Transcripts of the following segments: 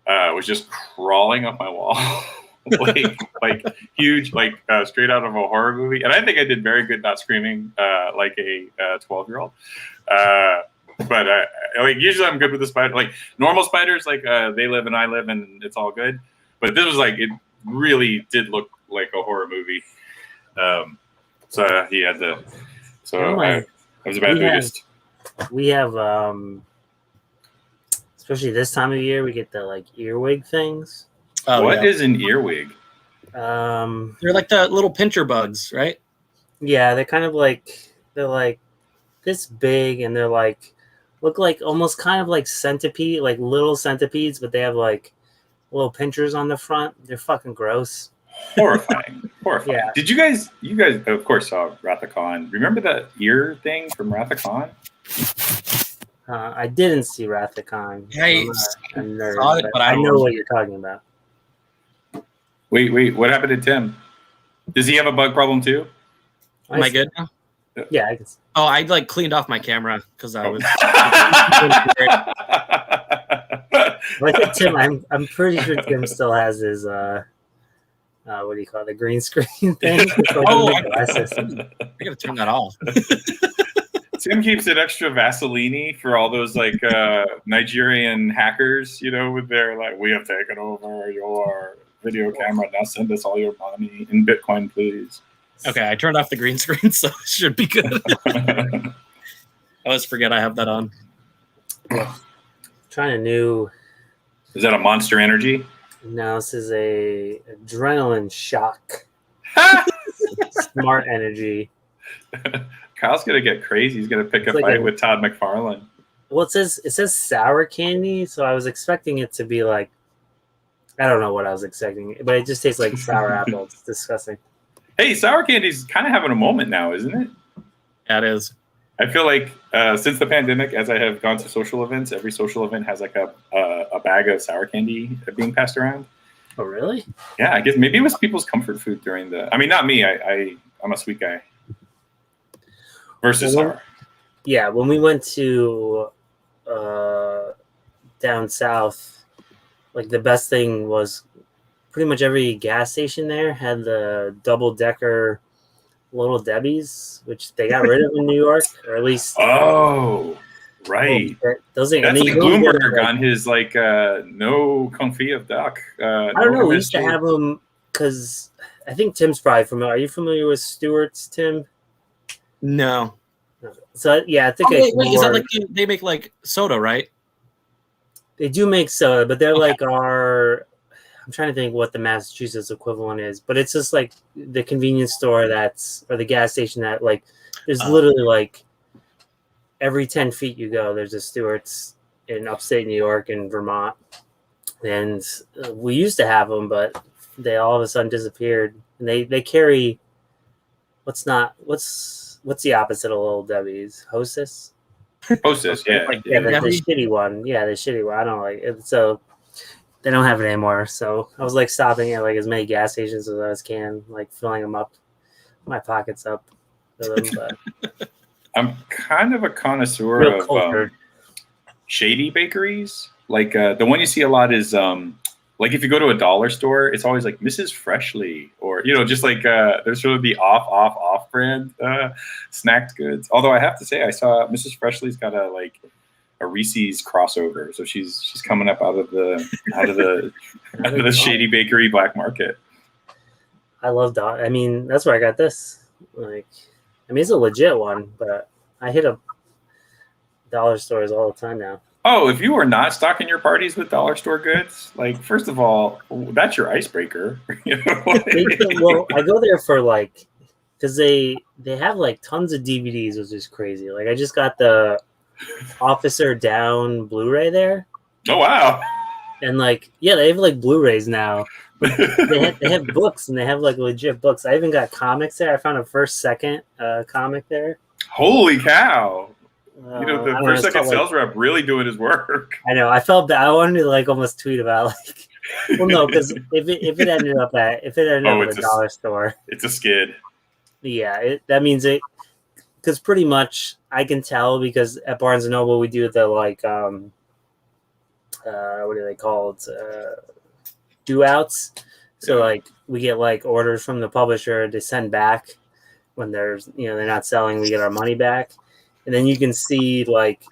was just crawling up my wall. like huge, straight out of a horror movie. And I think I did very good not screaming like a 12-year-old. But usually I'm good with the spider. Like normal spiders, they live and I live and it's all good. But this was it really did look like a horror movie. So he had to. So I was a bad Buddhist. We have, especially this time of year, we get the earwig things. Oh, what is an earwig? They're like the little pincher bugs, right? Yeah, they're kind of they're this big, and they're look almost kind of like centipede, like little centipedes, but they have little pinchers on the front. They're fucking gross. Horrifying. Yeah. Did you guys of course saw Wrath of Khan. Remember the ear thing from Wrath of Khan? I didn't see Wrath of Khan. I saw it, but I know what you're talking about. Wait, what happened to Tim? Does he have a bug problem too? Am I good now? Yeah, I can see. Oh, I cleaned off my camera because I was. I think Tim. I'm pretty sure Tim still has his what do you call it? The green screen thing. I gotta turn that off. Tim keeps an extra Vaseline for all those Nigerian hackers, with their we have taken over your video camera. Now send us all your money in Bitcoin, please. Okay, I turned off the green screen, so it should be good. I always forget I have that on. Trying a new. Is that a Monster Energy? No, this is a adrenaline shock. Smart Energy. Kyle's gonna get crazy. He's gonna pick a fight with Todd McFarlane. Well, it says sour candy, so I was expecting it to be I don't know what I was expecting, but it just tastes like sour apple. It's disgusting. Hey, sour candy's kind of having a moment now, isn't it? Yeah, it is. I feel since the pandemic, as I have gone to social events, every social event has a bag of sour candy being passed around. Oh, really? Yeah, I guess maybe it was people's comfort food during the. I mean, not me. I'm a sweet guy. Versus sour. Yeah, when we went to down south, the best thing was pretty much every gas station there had the double-decker Little Debbie's, which they got rid of in New York, or at least. Oh, right. Those things. That's Bloomberg on his no confit of duck. I don't know. We used to have them because I think Tim's probably familiar. Are you familiar with Stewart's, Tim? No. So yeah, I think. Wait, is that they make soda, right? They do make soda, but they're our. I'm trying to think what the Massachusetts equivalent is, but it's just the convenience store or the gas station that there's literally every 10 feet you go, there's a Stewart's in upstate New York and Vermont. And we used to have them, but they all of a sudden disappeared. And they carry what's the opposite of Little Debbie's? Hostess? Hostess, yeah. The shitty one. Yeah, the shitty one. I don't like it. So they don't have it anymore. So I was stopping at as many gas stations as I can, filling them up, my pockets up for them. But I'm kind of a connoisseur of shady bakeries. The one you see a lot is if you go to a dollar store, it's always Mrs. Freshly, or just there's sort of the off brand snacked goods. Although I have to say, I saw Mrs. Freshly's got a Reese's crossover, so she's coming up out of the shady bakery black market. I love that. I mean, that's where I got this. It's a legit one, but I hit up dollar stores all the time now. Oh, if you are not stocking your parties with dollar store goods, first of all, that's your icebreaker. Well, I go there for because they have tons of DVDs, which is crazy. I just got the Officer Down Blu-ray there. Oh wow! And they have Blu-rays now. they have books, and they have legit books. I even got comics there. I found a First Second comic there. Holy cow! The First Second sales rep really doing his work. I know. I felt bad. I wanted to almost tweet about well, no, because if it ended up at a dollar store, it's a skid. Yeah, that means it. Because pretty much I can tell because at Barnes & Noble we do the what are they called? Due outs. So like we get like orders from the publisher to send back when there's they're not selling. We get our money back, and then you can see like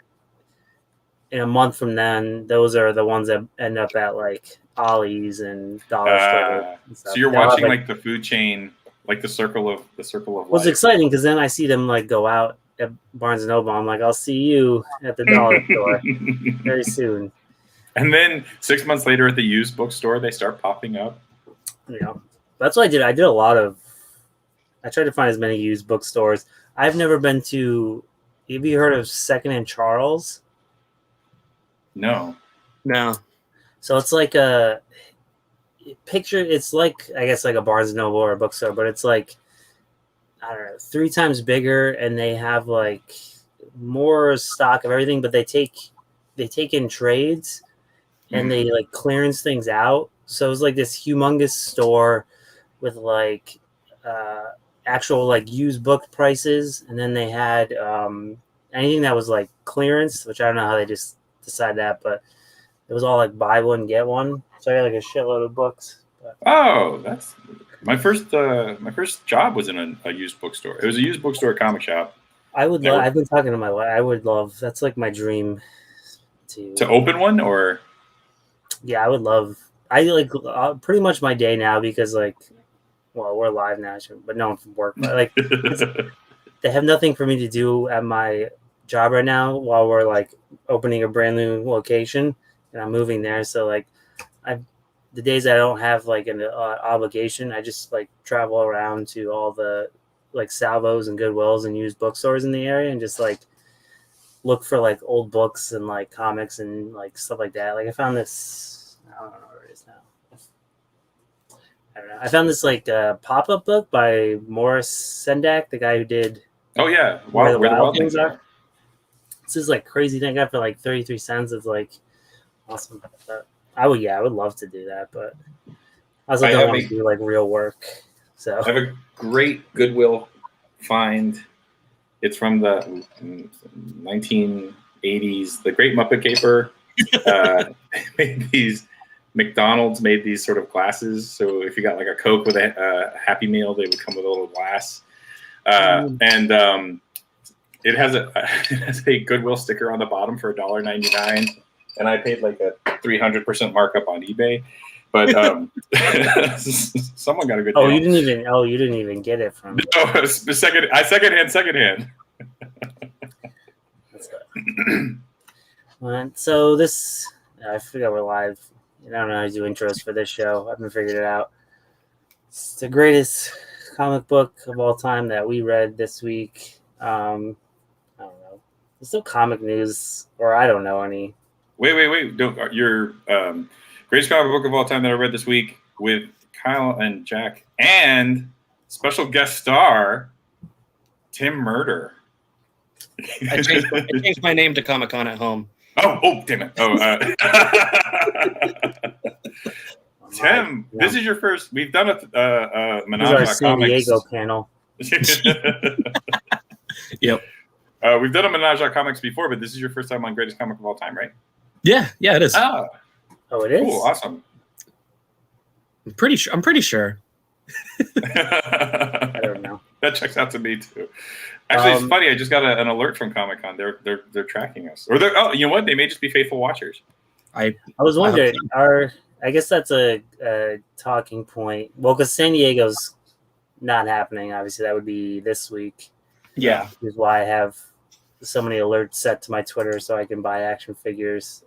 in a month from then, those are the ones that end up at like Ollie's and Dollar Store. And stuff. So you're watching like the food chain, like the circle of life. It's exciting because then I see them like go out at Barnes and Noble. I'm like, I'll see you at the Dollar Store very soon. And then 6 months later at the used bookstore, they start popping up. That's what I did. I did a lot of. I tried to find as many used bookstores. I've never been to. Have you heard of Secondhand Charles? No. So it's like a picture. It's like I guess like a Barnes and Noble or a bookstore, but it's like I don't know, 3 times bigger, and they have like more stock of everything. But they take in trades, and they like clearance things out. So it was like this humongous store with like actual like used book prices, and then they had anything that was like clearance, which I don't know how they just decide that, but it was all like buy one get one. So I got like a shitload of books. But. Oh, that's my first job was in a used bookstore. It was a used bookstore comic shop. I've been talking to my wife. I would love. That's like my dream to open one, or yeah, I would love. I like pretty much my day now because like, well, we're live now, but no one from work. But like, they have nothing for me to do at my job right now while we're like opening a brand new location and I'm moving there. So like, the days I don't have like an obligation, I just like travel around to all the like Salvos and Goodwills and used bookstores in the area and just like look for like old books and like comics and like stuff like that. Like I found this. I don't know where it is now. I don't know. I found this like pop-up book by Morris Sendak, the guy who did. Oh yeah, Where the Wild Things Are. This is like crazy thing I got for like 33 cents. It's like awesome. I would love to do that, but I also don't want to do like real work. So I have a great Goodwill find. It's from the 1980s. The Great Muppet Caper made these. McDonald's made these sort of glasses. So if you got like a Coke with a Happy Meal, they would come with a little glass. And it has a Goodwill sticker on the bottom for $1.99. And I paid like a 300% markup on eBay. But someone got a good deal. You didn't even get it from. No, secondhand. So this, I forgot we're live. I don't know how to do intros for this show. I haven't figured it out. It's the greatest comic book of all time that we read this week. I don't know. There's still comic news, or I don't know any. Wait. Your greatest comic book of all time that I read this week with Kyle and Jack and special guest star Tim Murder. I changed my name to Comic-Con at Home. Oh, damn it. Tim, this is your first. We've done a Menage our San Diego panel. Yep. We've done a Menage Comics before, but this is your first time on Greatest Comic of All Time, right? Yeah, it is. Oh, it is? Cool, awesome. I'm pretty sure. I don't know. That checks out to me too. Actually, it's funny. I just got an alert from Comic-Con. They're tracking us, or you know what? They may just be faithful watchers. I was wondering. I guess that's a talking point. Well, because San Diego's not happening. Obviously, that would be this week. Yeah, which is why I have so many alerts set to my Twitter so I can buy action figures.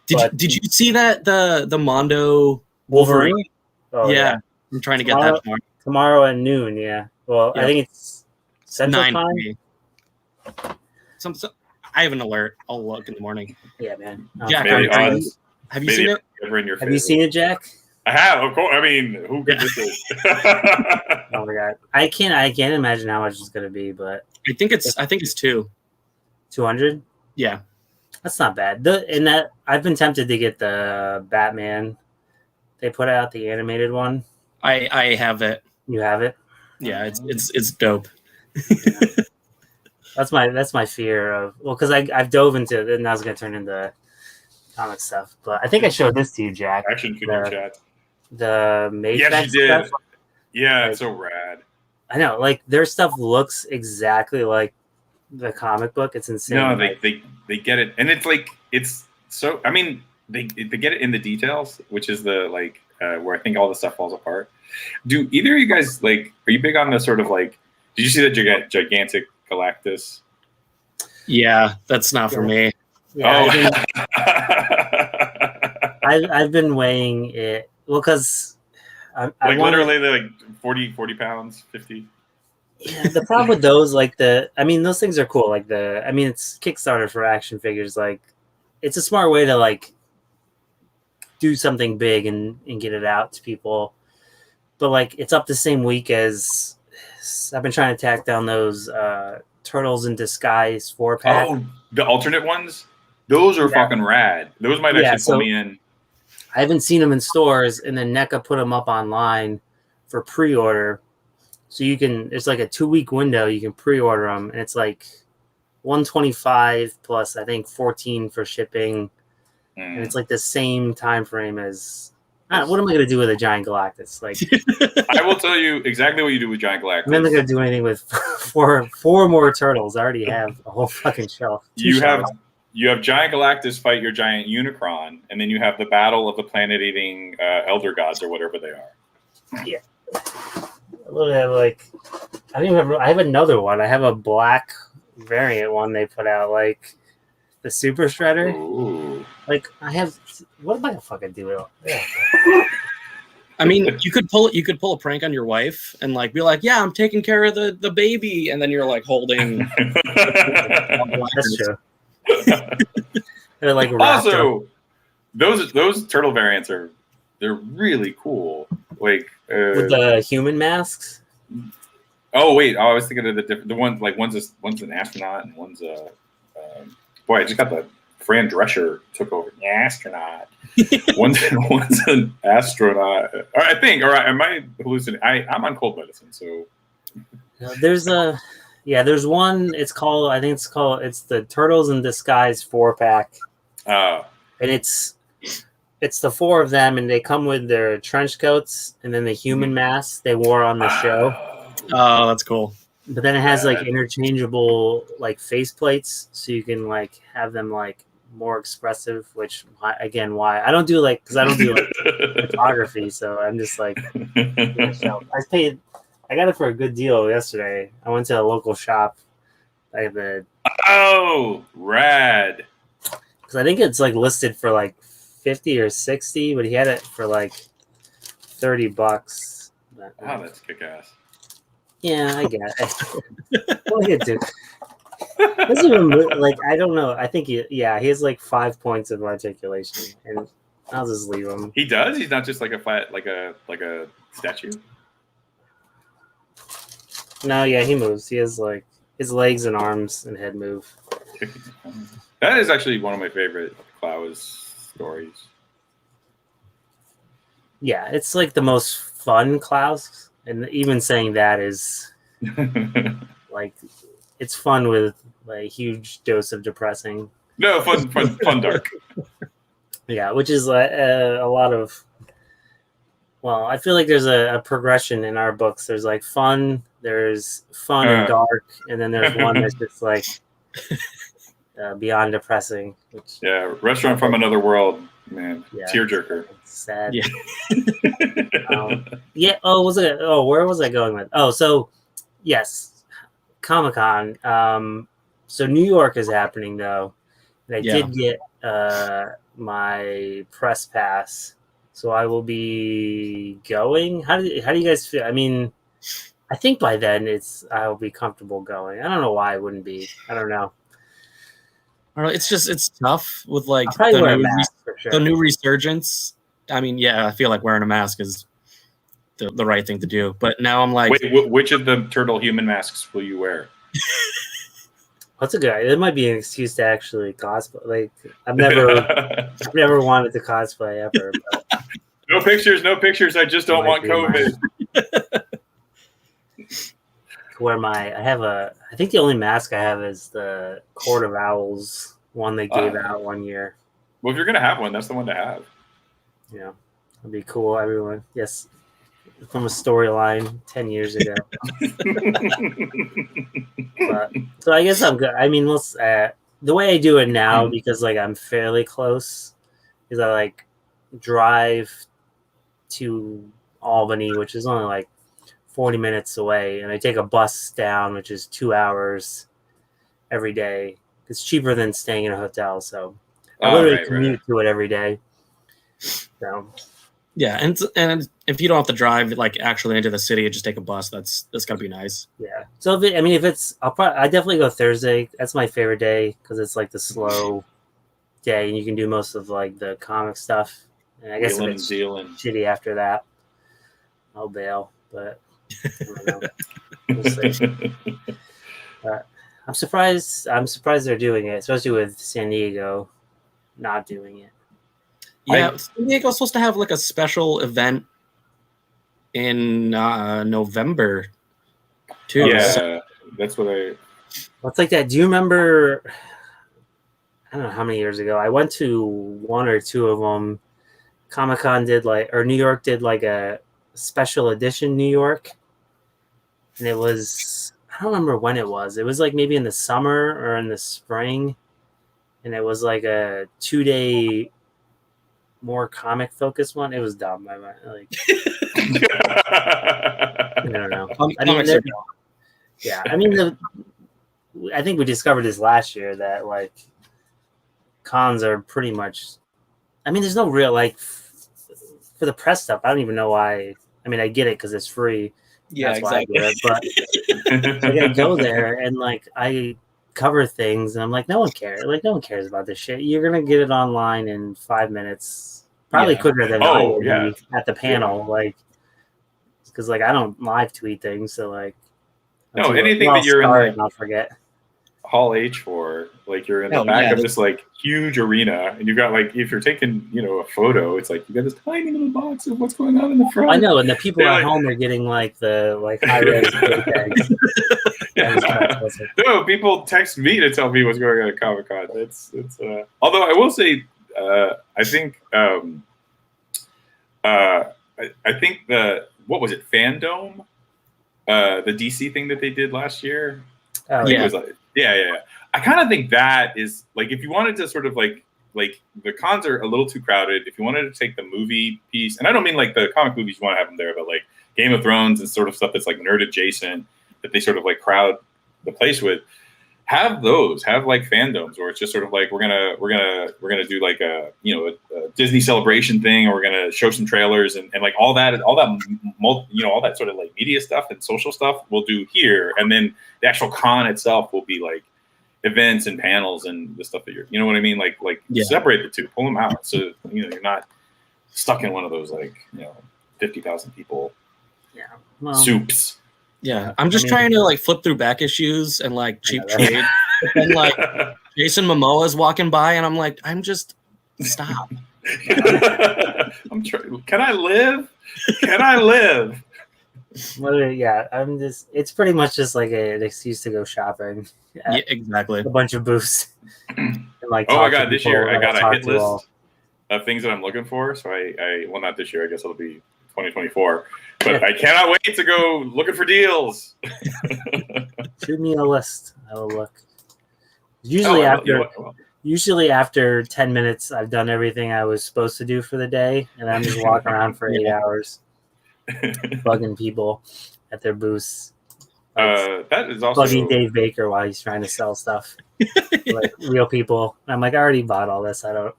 Did you see that the Mondo Wolverine? Oh, yeah, I'm trying to get that tomorrow at noon. Yeah. Well, I think it's Central Time. I have an alert. I'll look in the morning. Yeah, man. Jack, have you seen it? Have you seen it, Jack? I have, of course. I mean, who could this be? Oh my god, I can't imagine how much it's gonna be, but I think it's 200. Yeah, that's not bad. I've been tempted to get the Batman. They put out the animated one. I have it. You have it? Yeah, it's dope. Yeah. That's my fear of because I've dove into it and now it's gonna turn into comic stuff. But I think I showed this to you, Jack. Action figure chat. The Mage Yes, you did. stuff. Yeah, Like, it's so rad. I know, like their stuff looks exactly like the comic book. It's insane. No, like, they get it, and it's like it's so. I mean, they get it in the details, which is the like where I think all the stuff falls apart. Do either of you guys like? Are you big on the sort of like? Did you see the gigantic Galactus? Yeah, that's not for me. Yeah, Oh. I've been weighing it. Well, because I like wanted, literally they're like 40 pounds, 50. Yeah, the problem with those, like those things are cool. Like it's Kickstarter for action figures. Like, it's a smart way to like do something big and get it out to people. But like, it's up the same week as I've been trying to tack down those Turtles in Disguise 4-pack. Oh, the alternate ones? Those are fucking rad. Those might actually pull me in. I haven't seen them in stores, and then NECA put them up online for pre-order. So it's like a 2-week window. You can pre-order them, and it's like $125 plus I think $14 for shipping, and it's like the same time frame as. What am I going to do with a giant Galactus? Like, I will tell you exactly what you do with giant Galactus. I'm not going to do anything with four more turtles. I already have a whole fucking shelf. You have giant Galactus fight your giant Unicron, and then you have the battle of the planet-eating elder gods or whatever they are. Yeah. Like, I have another one. I have a black variant one they put out, like the Super Shredder. Ooh. Like, what am I gonna fucking do with it? Yeah. I mean, you could pull a prank on your wife and like be like, "Yeah, I'm taking care of the baby," and then you're like holding. That's true. They're like also, those turtle variants they're really cool. Like with the human masks. Oh wait, I was thinking of the one like one's an astronaut and one's boy. I just got the Fran Drescher took over the astronaut. one's an astronaut. I think. All right, am I hallucinating? I'm on cold medicine, so there's one. It's the Turtles in Disguise 4-pack. And it's the 4 of them, and they come with their trench coats and then the human masks they wore on the show. Oh, that's cool. But then it has like interchangeable like face plates, so you can like have them like more expressive. Which again, why I don't do like photography, so I'm just like I got it for a good deal yesterday. I went to a local shop. I have rad. Because I think it's like listed for like 50 or 60, but he had it for like $30. Wow, that's kick ass. Yeah, I get it. What do? Doesn't even like I don't know. I think he has like 5 points of articulation, and I'll just leave him. He does. He's not just like a flat like a statue. No, yeah, he moves. He has like his legs and arms and head move. That is actually one of my favorite Klaus stories. Yeah, it's like the most fun Klaus, and even saying that is like it's fun with like a huge dose of depressing. No, fun dark. Yeah, which is a lot of. Well, I feel like there's a progression in our books. There's like fun, there's fun and dark, and then there's one that's just like beyond depressing. Which, Restaurant from Another World, man, tearjerker. Sad. Yeah. Oh, was it? Oh, where was I going with? Oh, so yes, Comic-Con. So New York is happening though. And I did get my press pass. So I will be going. How do you guys feel? I mean, I think by then I'll be comfortable going. I don't know why I wouldn't be. I don't know. It's tough with like the new resurgence. I mean, I feel like wearing a mask is the right thing to do. But now I'm like, wait, which of the turtle human masks will you wear? That's a good idea. It might be an excuse to actually cosplay. Like I've never wanted to cosplay ever. But no pictures. I just don't want COVID. I think the only mask I have is the Court of Owls one they gave out one year. Well, if you're gonna have one, that's the one to have. Yeah, it'd be cool. Everyone, yes, from a storyline 10 years ago. But, so I guess I'm good. I mean, the way I do it now, because like I'm fairly close, is I like drive to Albany, which is only like 40 minutes away, and I take a bus down, which is 2 hours every day. It's cheaper than staying in a hotel, so I literally commute to it every day. So yeah, and if you don't have to drive like actually into the city and just take a bus, that's gonna be nice. Yeah. So if it's, I definitely go Thursday. That's my favorite day because it's like the slow day, and you can do most of like the comic stuff. And I guess if it's shitty after that, I'll bail. But I don't know. We'll see. I'm surprised. I'm surprised they're doing it, especially with San Diego not doing it. Yeah, San Diego's supposed to have like a special event in November too. Yeah, so, that's what I. Well, it's like that. Do you remember? I don't know how many years ago. I went to one or two of them. Comic-Con did New York did like a special edition New York, and it was, I don't remember when it was. It was like maybe in the summer or in the spring, and it was like a 2-day more comic focused one. It was dumb. I went like I don't know. I mean, yeah. I mean, I think we discovered this last year that like cons are pretty much. I mean, there's no real like for the press stuff. I don't even know why. I mean, I get it because it's free. Yeah, that's exactly. Why I get it, but I gotta go there and like I cover things, and I'm like, no one cares. Like, no one cares about this shit. You're gonna get it online in 5 minutes, probably quicker than I would be at the panel. Like, because like I don't live tweet things, so like, no, anything that you're in, I'll forget. Hall H for, like you're in the back of this like huge arena, and you've got like, if you're taking a photo, it's like you got this tiny little box of what's going on in the front. I know, and the people at home are getting like the high res tags. No, people text me to tell me what's going on at Comic-Con. It's although I will say, I think I think what was it, Fandom, the DC thing that they did last year. Oh, it was like, yeah. I kind of think that is like, if you wanted to sort of like the cons are a little too crowded. If you wanted to take the movie piece, and I don't mean like the comic movies you want to have them there, but like Game of Thrones and sort of stuff that's like nerd adjacent that they sort of like crowd the place with, have like fandoms where it's just sort of like we're gonna do like a Disney celebration thing, or we're gonna show some trailers and like all that all that sort of like media stuff and social stuff we'll do here, and then the actual con itself will be like events and panels and the stuff that you know what I mean, like separate the two, pull them out, so you're not stuck in one of those like 50,000 people soups. Yeah, I'm just trying to like flip through back issues and like cheap trade. And like Jason Momoa's walking by, and I'm like, stop. I'm trying. Can I live? Well, yeah, it's pretty much just like an excuse to go shopping. Yeah, exactly. A bunch of booths. And, like, oh my god, this year I got a hit list of things that I'm looking for. So well, not this year. I guess it'll be 2024. But I cannot wait to go looking for deals. Shoot me a list. I will look. Usually after 10 minutes, I've done everything I was supposed to do for the day, and I'm just walking around for 8 hours, bugging people at their booths. That is also bugging Dave Baker while he's trying to sell stuff, like real people. I'm like, I already bought all this. I'm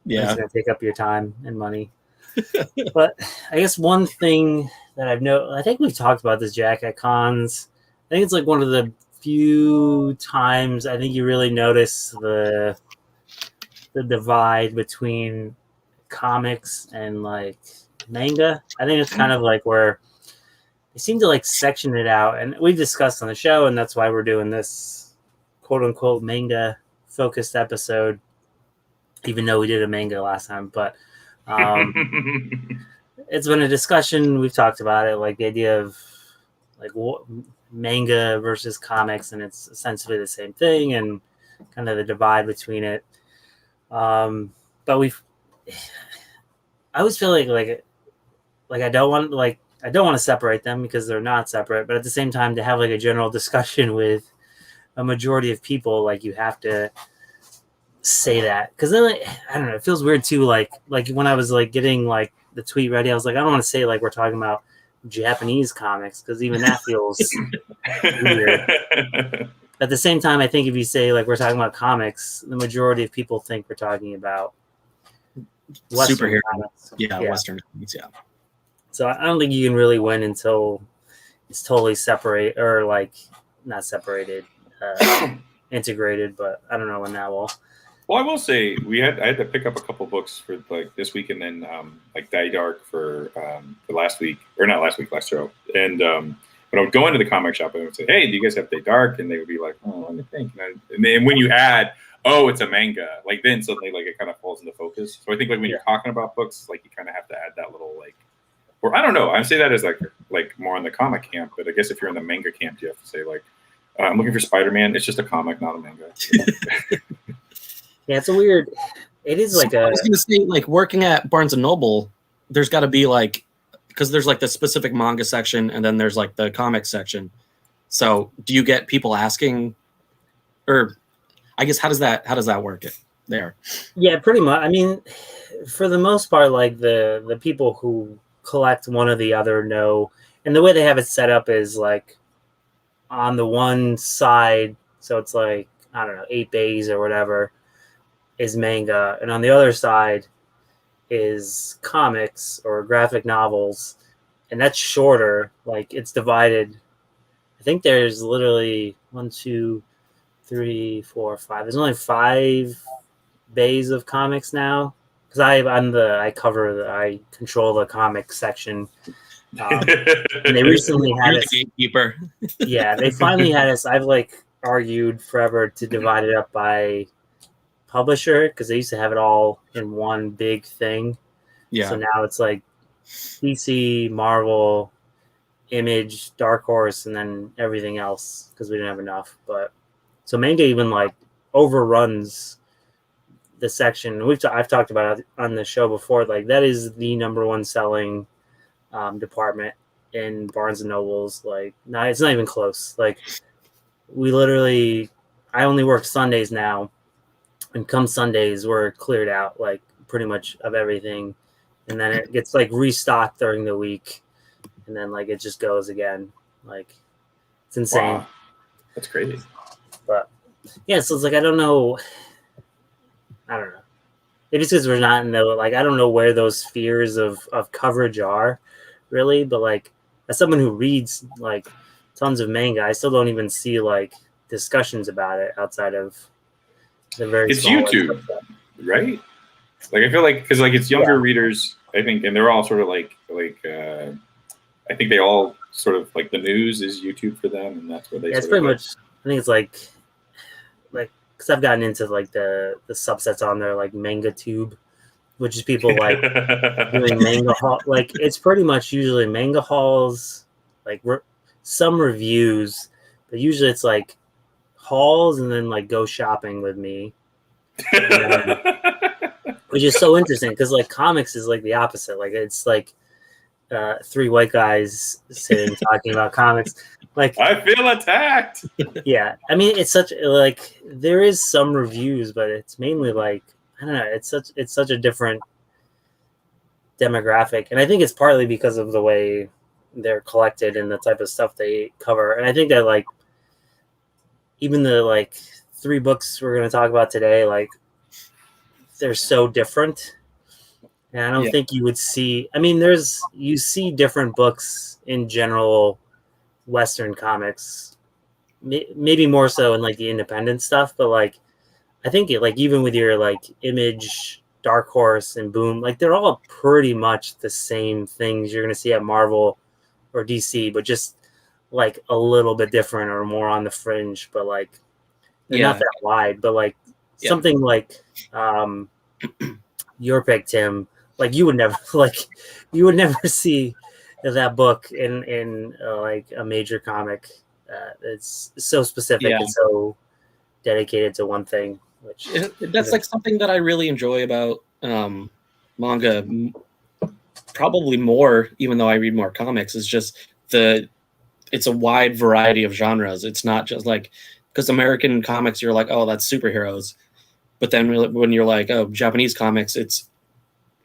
just gonna take up your time and money. But I guess one thing that I think we've talked about this, Jack, at cons. I think it's like one of the few times I think you really notice the divide between comics and like manga. I think it's kind of like where they seem to like section it out, and we've discussed on the show, and that's why we're doing this quote unquote manga focused episode, even though we did a manga last time. But it's been a discussion. We've talked about it, like the idea of like manga versus comics, and it's essentially the same thing, and kind of the divide between it. but I always feel like I don't want to separate them because they're not separate, but at the same time to have like a general discussion with a majority of people, like you have to say that, because then I don't know, it feels weird too, like when I was like getting like the tweet ready, I was like, I don't want to say like we're talking about Japanese comics, because even that feels weird. At the same time, I think if you say like we're talking about comics, the majority of people think we're talking about Western superhero comics. Yeah, Western comics. Yeah. So I don't think you can really win until it's totally separate, or like not separated, integrated. But I don't know when that will. Well, I will say I had to pick up a couple books for like this week, and then like Die Dark for last week, or not last week, last show. And when I would go into the comic shop, I would say, "Hey, do you guys have Die Dark?" And they would be like, "Oh, let me think." And then when you add, "Oh, it's a manga," like then suddenly like it kind of falls into focus. So I think like when you're talking about books, like you kind of have to add that little like, or I don't know, I say that as like more in the comic camp, but I guess if you're in the manga camp, you have to say like, "I'm looking for Spider-Man. It's just a comic, not a manga." Yeah, it's a weird. It is like I was gonna say, like working at Barnes and Noble, there's got to be like, because there's like the specific manga section, and then there's like the comic section. So, do you get people asking, or I guess how does that work there? Yeah, pretty much. I mean, for the most part, like the people who collect one or the other know, and the way they have it set up is like on the one side, so it's like I don't know, 8 bays or whatever is manga, and on the other side is comics or graphic novels, and that's shorter. Like it's divided. I think there's literally 1, 2, 3, 4, 5. There's only 5 bays of comics now, because I control the comic section. And they recently had us. The gatekeeper. Yeah, they finally had us. I've like argued forever to divide it up by publisher, because they used to have it all in one big thing. Yeah. So now it's like DC, Marvel, Image, Dark Horse, and then everything else, because we didn't have enough. But so manga even like overruns the section. I've talked about it on the show before. Like that is the number one selling department in Barnes and Nobles. Like, it's not even close. Like I only work Sundays now, and come Sundays we're cleared out like pretty much of everything, and then it gets like restocked during the week, and then like it just goes again. Like it's insane. Wow. That's crazy. But yeah, so it's like I don't know. Maybe it's because we're not in the like I don't know where those spheres of coverage are, really. But like as someone who reads like tons of manga, I still don't even see like discussions about it outside of the very. It's YouTube, right? Like I feel like because like it's younger readers, I think, and they're all sort of like I think they all sort of like the news is YouTube for them, and that's where they. Yeah, it's pretty much. I think it's like because I've gotten into like the subsets on there, like Manga Tube, which is people like doing manga haul. Like it's pretty much usually manga hauls, like some reviews, but usually it's like hauls and then like go shopping with me, which is so interesting because like comics is like the opposite. Like it's like 3 white guys sitting talking about comics. Like I feel attacked. Yeah, I mean it's such like there is some reviews, but it's mainly like I don't know. It's such a different demographic, and I think it's partly because of the way they're collected and the type of stuff they cover. And I think that like even the like 3 books we're going to talk about today, like they're so different. And I don't think you would see. I mean, you see different books in general. Western comics, maybe more so in like the independent stuff, but like I think like even with your like Image, Dark Horse, and Boom, like they're all pretty much the same things you're gonna see at Marvel or DC, but just like a little bit different or more on the fringe. But like they're not that wide. But like something like your pick, Tim, like you would never see that book in like a major comic. It's so specific and so dedicated to one thing. Which that's like something that I really enjoy about manga, probably more, even though I read more comics, is just it's a wide variety of genres. It's not just like, because American comics, you're like, oh, that's superheroes. But then when you're like, oh, Japanese comics, it's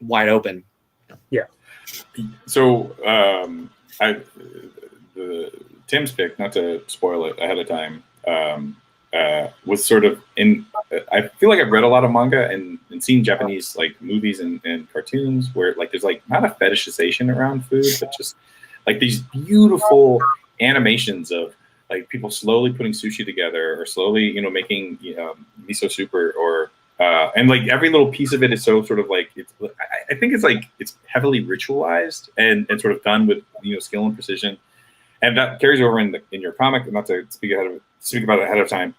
wide open. Yeah. So Tim's pick, not to spoil it ahead of time, was sort of in. I feel like I've read a lot of manga and seen Japanese like movies and cartoons where like there's like not a fetishization around food, but just like these beautiful animations of like people slowly putting sushi together or slowly making miso soup or and like every little piece of it is so sort of like I think it's like it's heavily ritualized and sort of done with skill and precision, and that carries over in your comic. Not to speak about it ahead of time.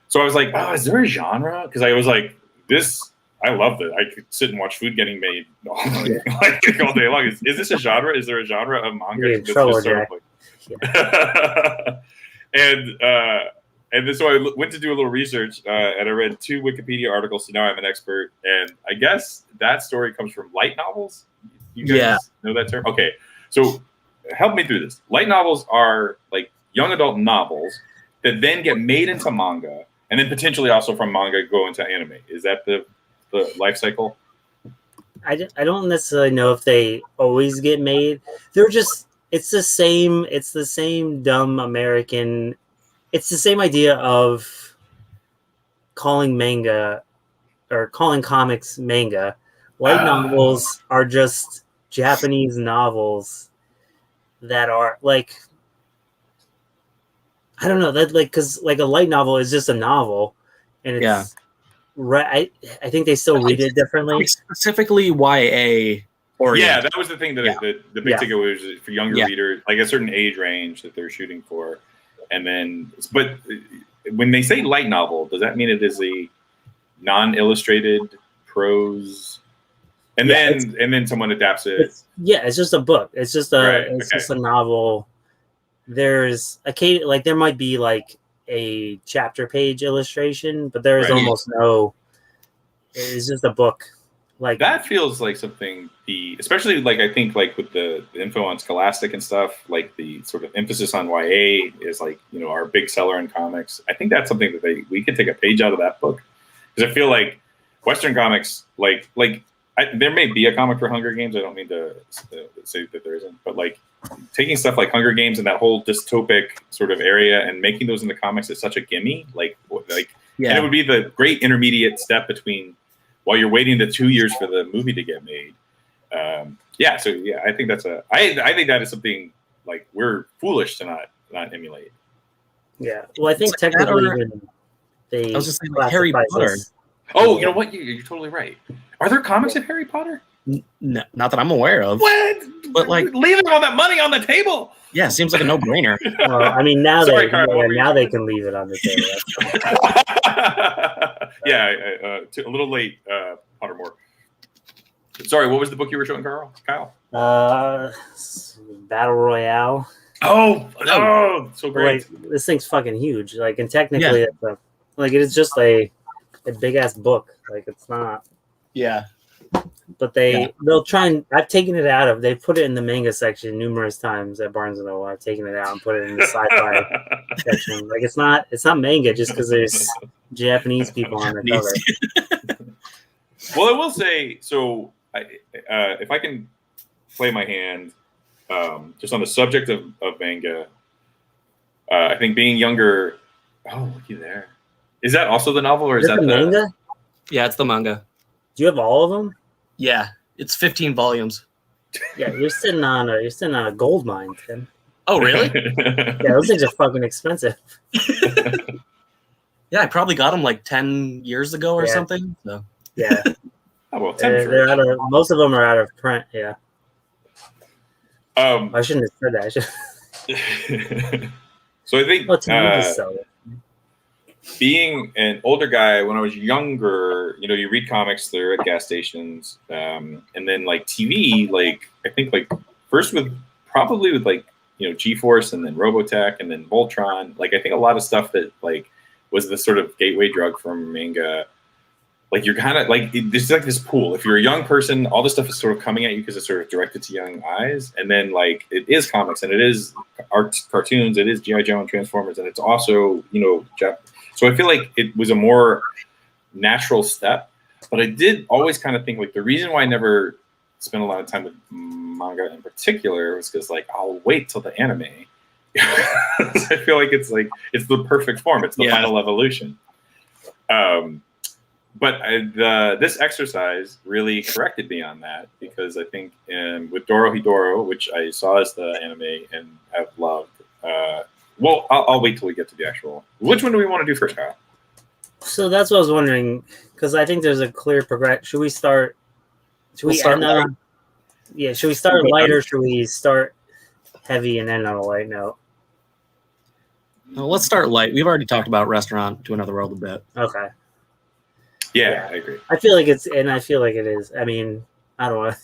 So I was like, oh, is there a genre? Because I was like, I loved it. I could sit and watch food getting made all day long. Is this a genre? Is there a genre of manga? That's just sort of like, and then so I went to do a little research, and I read 2 Wikipedia articles, so now I'm an expert. And I guess that story comes from light novels. You guys know that term? Okay, so help me through this. Light novels are like young adult novels that then get made into manga, and then potentially also from manga go into anime. Is that the life cycle? I don't necessarily know if they always get made. They're just it's the same dumb American. It's the same idea of calling manga or calling comics manga. Light novels are just Japanese novels that are like, I don't know, that like, because like a light novel is just a novel, and it's right. I think they still read it differently. Like specifically YA. Yeah, that was the thing that the big ticket was for younger readers, like a certain age range that they're shooting for. And then, but when they say light novel, does that mean it is a non-illustrated prose? And then someone adapts it. It's just a book. It's just just a novel. There's there might be like a chapter page illustration, but there is almost no. It's just a book. Like that feels like something especially like I think like with the info on Scholastic and stuff, like the sort of emphasis on YA is like our big seller in comics. I think that's something that we could take a page out of that book, because I feel like Western comics there may be a comic for Hunger Games. I don't mean to say that there isn't, but like taking stuff like Hunger Games and that whole dystopic sort of area and making those into comics is such a gimme. And it would be the great intermediate step between while you're waiting the 2 years for the movie to get made. I think I think that is something like we're foolish to not emulate. Yeah, well, I think technically I was just saying like Harry Potter. Oh, you know what? You're totally right. Are there comics of Harry Potter? No, not that I'm aware of. What? But like leaving all that money on the table. Yeah, seems like a no-brainer. Well, I mean, now they can leave it on the table. A little late, Pottermore. Sorry, what was the book you were showing, Kyle? Battle Royale. Oh, so great! Like, this thing's fucking huge. Like, and technically, it's just a big ass book. Like, it's not. Yeah. But they'll try and I've taken it out of. They put it in the manga section numerous times at Barnes and Noble. I've taken it out and put it in the sci-fi section. Like it's not manga just because there's Japanese people on the cover. Well, I will say so. If I can play my hand, just on the subject of manga, I think being younger. Oh, looky there. Is that also the novel, or is that the manga? Yeah, it's the manga. Do you have all of them? Yeah, it's 15 volumes. Yeah, you're sitting on a gold mine, Tim. Oh, really? Yeah, those things are fucking expensive. Yeah, I probably got them like 10 years ago or something. So. Yeah. Oh, well, they're out of, most of them are out of print. Yeah. I shouldn't have said that. So I think being an older guy, when I was younger, you read comics, they're at gas stations, and then like TV, like I think like first with like G-Force and then Robotech and then Voltron. Like I think a lot of stuff that like was the sort of gateway drug from manga like you're kind of like this is like this pool. If you're a young person, all this stuff is sort of coming at you because it's sort of directed to young eyes, and then like it is comics and it is art, cartoons, it is G.I. Joe and Transformers, and it's also So I feel like it was a more natural step, but I did always kind of think like the reason why I never spent a lot of time with manga in particular was because like I'll wait till the anime. I feel like it's the perfect form. It's the final evolution. But this exercise really corrected me on that, because I think with Dorohedoro, which I saw as the anime and have loved. Well, I'll wait till we get to the actual. Which one do we want to do first, Kyle? So that's what I was wondering, because I think there's a clear progression. Should we start? Should we start light? Yeah. Should we start light, or should we start heavy and end on a light note? Well, let's start light. We've already talked about Restaurant to Another World a bit. Okay. Yeah, I agree. I feel like it is. I mean, I don't know.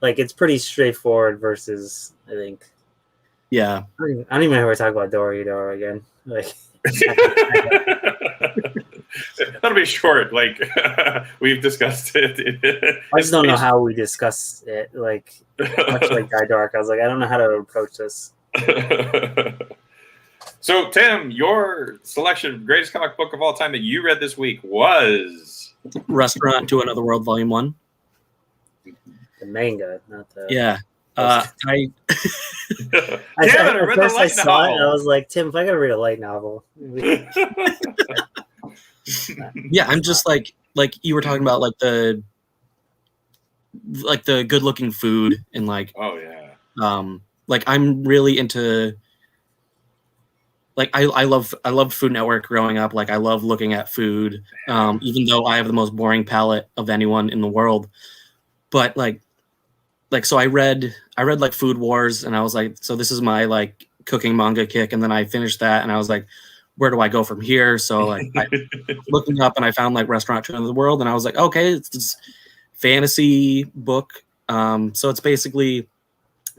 Like, it's pretty straightforward versus, I think. Yeah. I don't even know how we talk about Dorohedoro again. Like, that'll be short. Like, we've discussed it. I just don't know how we discuss it. Like, much like Guy Dark, I was like, I don't know how to approach this. So, Tim, your selection of greatest comic book of all time that you read this week was Restaurant to Another World, Volume 1. The manga, not the... Yeah. I read the light novel. I was like, Tim, if I gotta read a light novel. Yeah, I'm just like you were talking about, like the good looking food and like, oh yeah. Like I'm really into, like I love Food Network growing up. Like I love looking at food, even though I have the most boring palate of anyone in the world. But like so I read like Food Wars, and I was like, so this is my like cooking manga kick, and then I finished that, and I was like, where do I go from here? So like I looking up, and I found like Restaurant to Another World, and I was like, okay, it's this fantasy book. So it's basically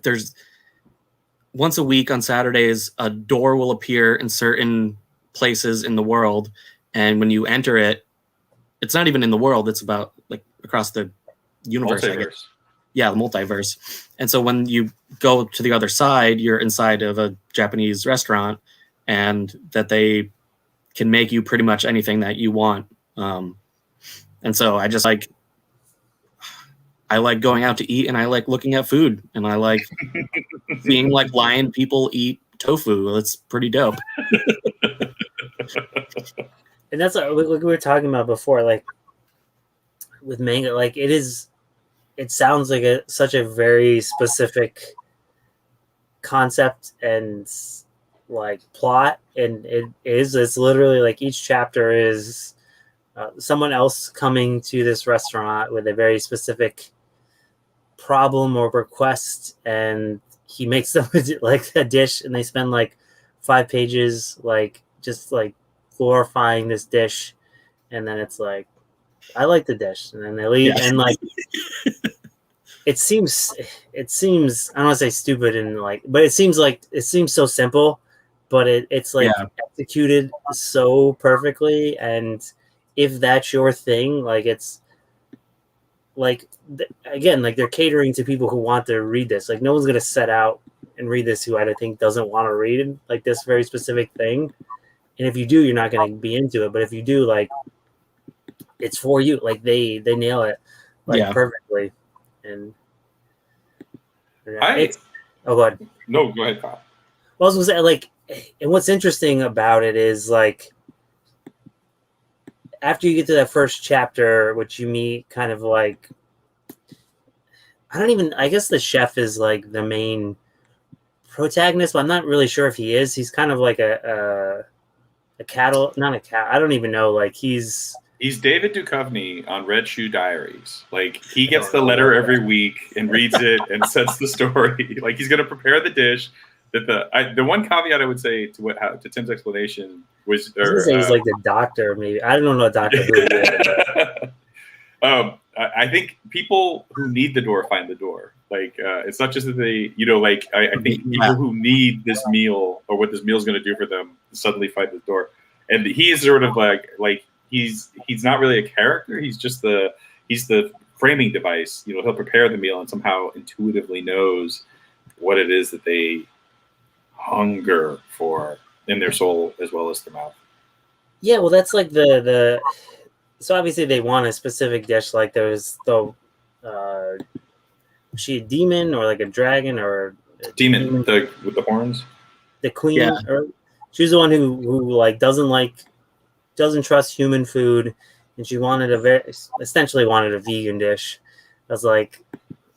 there's once a week on Saturdays, a door will appear in certain places in the world, and when you enter it, it's not even in the world; it's about like across the universe. I guess. Yeah, the multiverse. And so when you go to the other side, you're inside of a Japanese restaurant, and that they can make you pretty much anything that you want. And so I just like, I like going out to eat, and I like looking at food, and I like seeing like lion people eat tofu. It's pretty dope. And that's like we were talking about before, like with manga, like it sounds like such a very specific concept and like plot, and it's literally like each chapter is someone else coming to this restaurant with a very specific problem or request, and he makes them like a dish, and they spend like 5 pages like just like glorifying this dish, and then it's like, I like the dish, and then they leave, and like it seems I don't want to say stupid and like, but it seems so simple, but it's like executed so perfectly. And if that's your thing, like it's like again, like they're catering to people who want to read this. Like no one's gonna set out and read this who I think doesn't want to read like this very specific thing. And if you do, you're not gonna be into it. But if you do, like it's for you. Like they nail it like perfectly. And go ahead. No, go ahead, Kyle. Well, I was gonna say, like, and what's interesting about it is like after you get to that first chapter, which you meet kind of like, I guess the chef is like the main protagonist, but I'm not really sure if he is. He's kind of like a cattle, not a cat. I don't even know. Like he's David Duchovny on Red Shoe Diaries. Like he gets the letter every week and reads it and sets the story. Like he's going to prepare the dish. That the one caveat I would say to Tim's explanation was, he's like the doctor. Maybe I don't know a doctor who he is. I think people who need the door find the door. Like it's not just that they, like I think people who need this meal or what this meal is going to do for them suddenly find the door. And he is sort of like he's not really a character. He's the framing device. You know, he'll prepare the meal and somehow intuitively knows what it is that they hunger for in their soul as well as their mouth. Yeah, well, that's like the so obviously they want a specific dish. Like there's the was she a demon or like a dragon or a Demon with the horns. The queen, Yeah. or she's the one who like doesn't trust human food, and she wanted essentially wanted a vegan dish. I was like,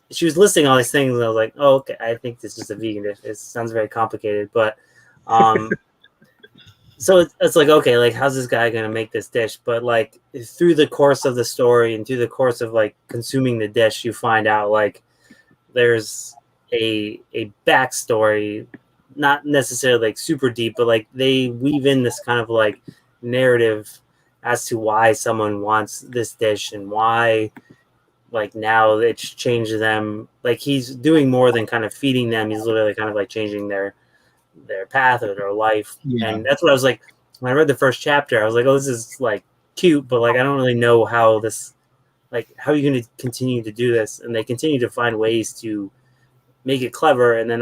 she was listing all these things, and I was like, oh, okay, I think this is a vegan dish. It sounds very complicated, but so it's like, okay, like how's this guy gonna make this dish? But like through the course of the story and through the course of like consuming the dish, you find out like there's a backstory, not necessarily like super deep, but like they weave in this kind of like narrative as to why someone wants this dish and why like now it's changed them. Like he's doing more than kind of feeding them. He's literally kind of like changing their path or their life. Yeah. And that's what I was like, when I read the first chapter, I was like, oh, this is like cute, but like I don't really know how this, like how are you going to continue to do this? And they continue to find ways to make it clever and then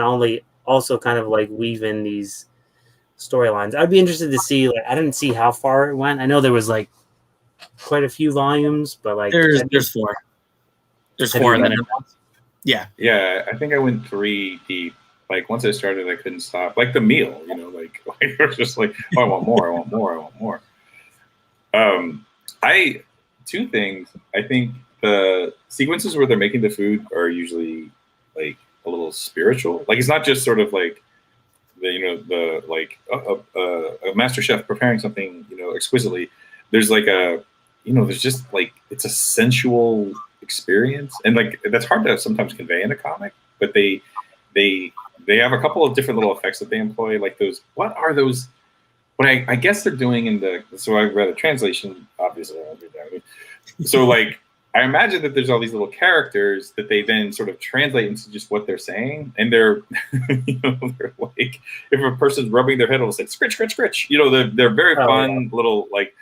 also kind of like weave in these storylines. I'd be interested to see, like, I didn't see how far it went. I know there was like quite a few volumes, but like there's 4. There's 4 and then yeah. I think I went 3 deep. Like once I started, I couldn't stop. Like the meal, you know, like it was just like, oh, I want more, I want more, I want more. Two things. I think the sequences where they're making the food are usually like a little spiritual. Like it's not just sort of like the a master chef preparing something, you know, exquisitely. There's like there's just like it's a sensual experience, and like that's hard to sometimes convey in a comic. But they have a couple of different little effects that they employ. Like those, what are those? What I guess they're doing so I read a translation, obviously. So like I imagine that there's all these little characters that they then sort of translate into just what they're saying, and they're they're like, if a person's rubbing their head, it'll say scritch, scritch, scritch. You know, they're very fun little like.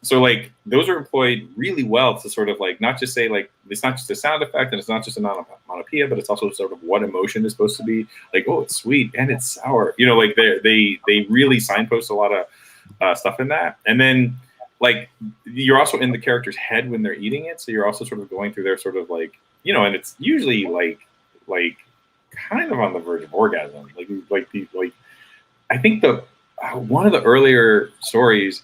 So like those are employed really well to sort of like not just say like it's not just a sound effect and it's not just an onomatopoeia, but it's also sort of what emotion is supposed to be. Like, oh, it's sweet and it's sour. You know, like they really signpost a lot of stuff in that. And then like you're also in the character's head when they're eating it, so you're also sort of going through their sort of like, you know, and it's usually like kind of on the verge of orgasm. Like I think one of the earlier stories,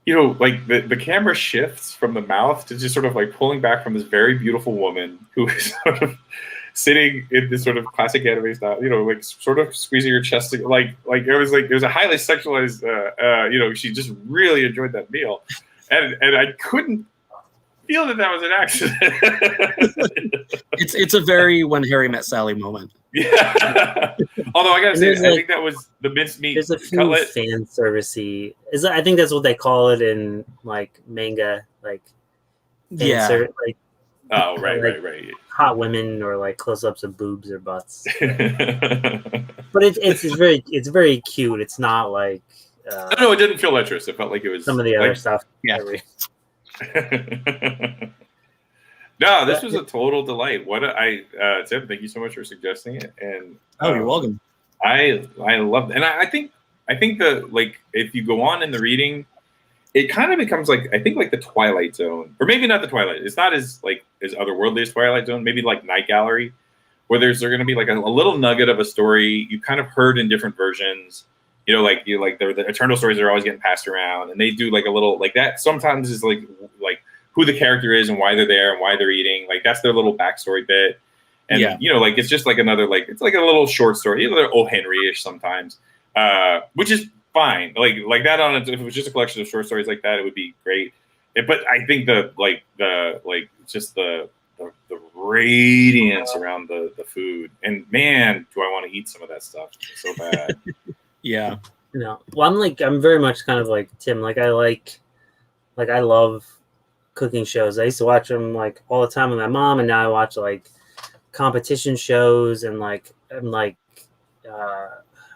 you know, like the camera shifts from the mouth to just sort of like pulling back from this very beautiful woman who is sort of sitting in this sort of classic anime style, you know, like sort of squeezing her chest, it was a highly sexualized, you know, she just really enjoyed that meal, and I couldn't feel that was an accident. It's a very When Harry Met Sally moment. Yeah. Although I gotta say, I think that was the mincemeat. There's a few cutlet. fan servicey. I think that's what they call it in like manga, like like oh right. Hot women or like close-ups of boobs or butts. But it's very cute. It's not like no, it didn't feel lecherous. It felt like it was some of the other stuff. Yeah. No, this was a total delight. Tim, thank you so much for suggesting it. And you're welcome. I loved it. And I think that like if you go on in the reading, it kind of becomes like I think like the Twilight Zone, or maybe not the Twilight. It's not as like as otherworldly as Twilight Zone. Maybe like Night Gallery, where there's going to be like a little nugget of a story you kind of heard in different versions. You know, like the eternal stories are always getting passed around, and they do like a little like that. Sometimes is like who the character is and why they're there and why they're eating. Like that's their little backstory bit. And you know, like it's just like another like it's like a little short story. You know, they're O. Henry-ish sometimes, which is fine. Like that if it was just a collection of short stories like that, it would be great. But I think the radiance around the food, and man, do I want to eat some of that stuff so bad. Yeah. No. Well, I'm very much kind of like Tim. I love cooking shows. I used to watch them like all the time with my mom, and now I watch like competition shows and I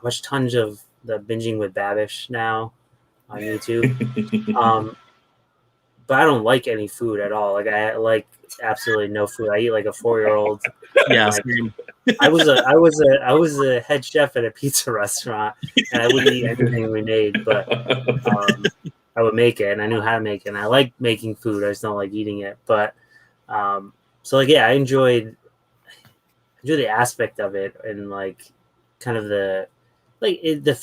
watch tons of the Binging with Babish now. on YouTube. But I don't like any food at all. Like I like absolutely no food. I eat like a 4-year-old. Yeah, Like, I was a head chef at a pizza restaurant, and I wouldn't eat anything we made, but I would make it, and I knew how to make it. And I like making food. I just don't like eating it. But so like I enjoy the aspect of it, and like kind of the the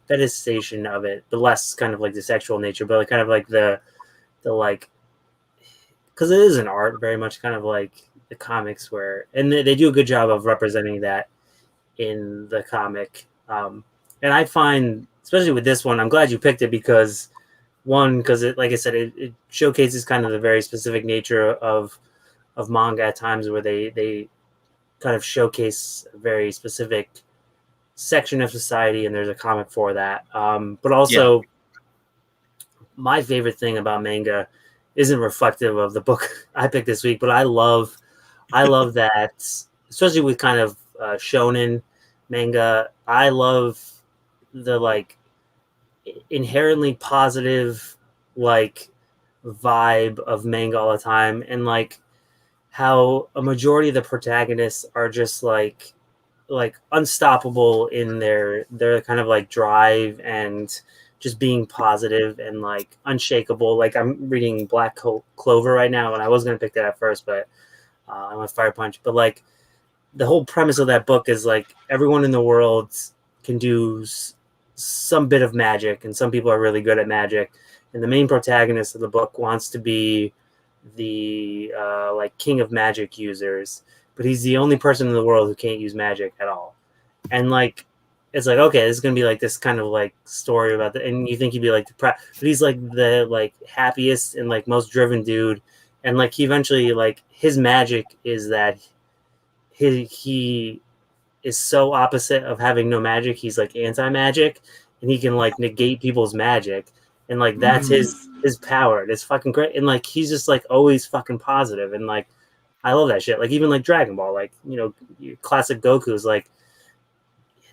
fetishization of it, the less kind of like the sexual nature, but like, kind of like the like, because it is an art very much, kind of like the comics where, and they do a good job of representing that in the comic. And I find, especially with this one, I'm glad you picked it because it, like I said, it showcases kind of the very specific nature of manga at times, where they kind of showcase a very specific section of society, and there's a comic for that. But also, my favorite thing about manga isn't reflective of the book I picked this week, but I love that, especially with kind of shonen manga. I love the like inherently positive like vibe of manga all the time, and like how a majority of the protagonists are just like unstoppable in their kind of like drive and just being positive and like unshakable. Like I'm reading Black Clover right now, and I was gonna pick that at first, but I went Fire Punch. But like the whole premise of that book is like everyone in the world can do some bit of magic, and some people are really good at magic. And the main protagonist of the book wants to be the like king of magic users, but he's the only person in the world who can't use magic at all. And like it's like, okay, this is gonna be like this kind of like story about that, and you think he'd be like but he's like the like happiest and like most driven dude, and like he eventually like his magic is that he is so opposite of having no magic. He's like anti-magic, and he can like negate people's magic, and like that's his power. It's fucking great, and like he's just like always fucking positive, and like I love that shit. Like even like Dragon Ball, like classic Goku's like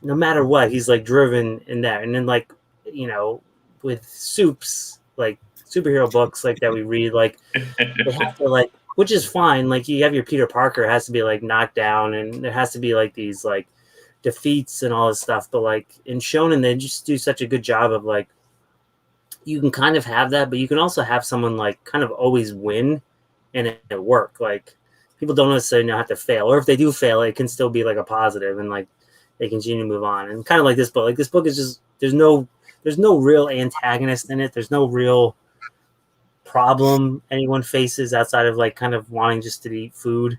no matter what, he's like driven in that. And then like with Soups, like superhero books like that we read, like they have to like, which is fine. Like you have your Peter Parker has to be like knocked down, and there has to be like these like defeats and all this stuff. But like in Shonen, they just do such a good job of like you can kind of have that, but you can also have someone like kind of always win and it work. Like people don't necessarily have to fail, or if they do fail, it can still be like a positive, and like they continue to move on. And kind of like this book, like this book is just there's no real antagonist in it. There's no real problem anyone faces outside of like kind of wanting just to eat food.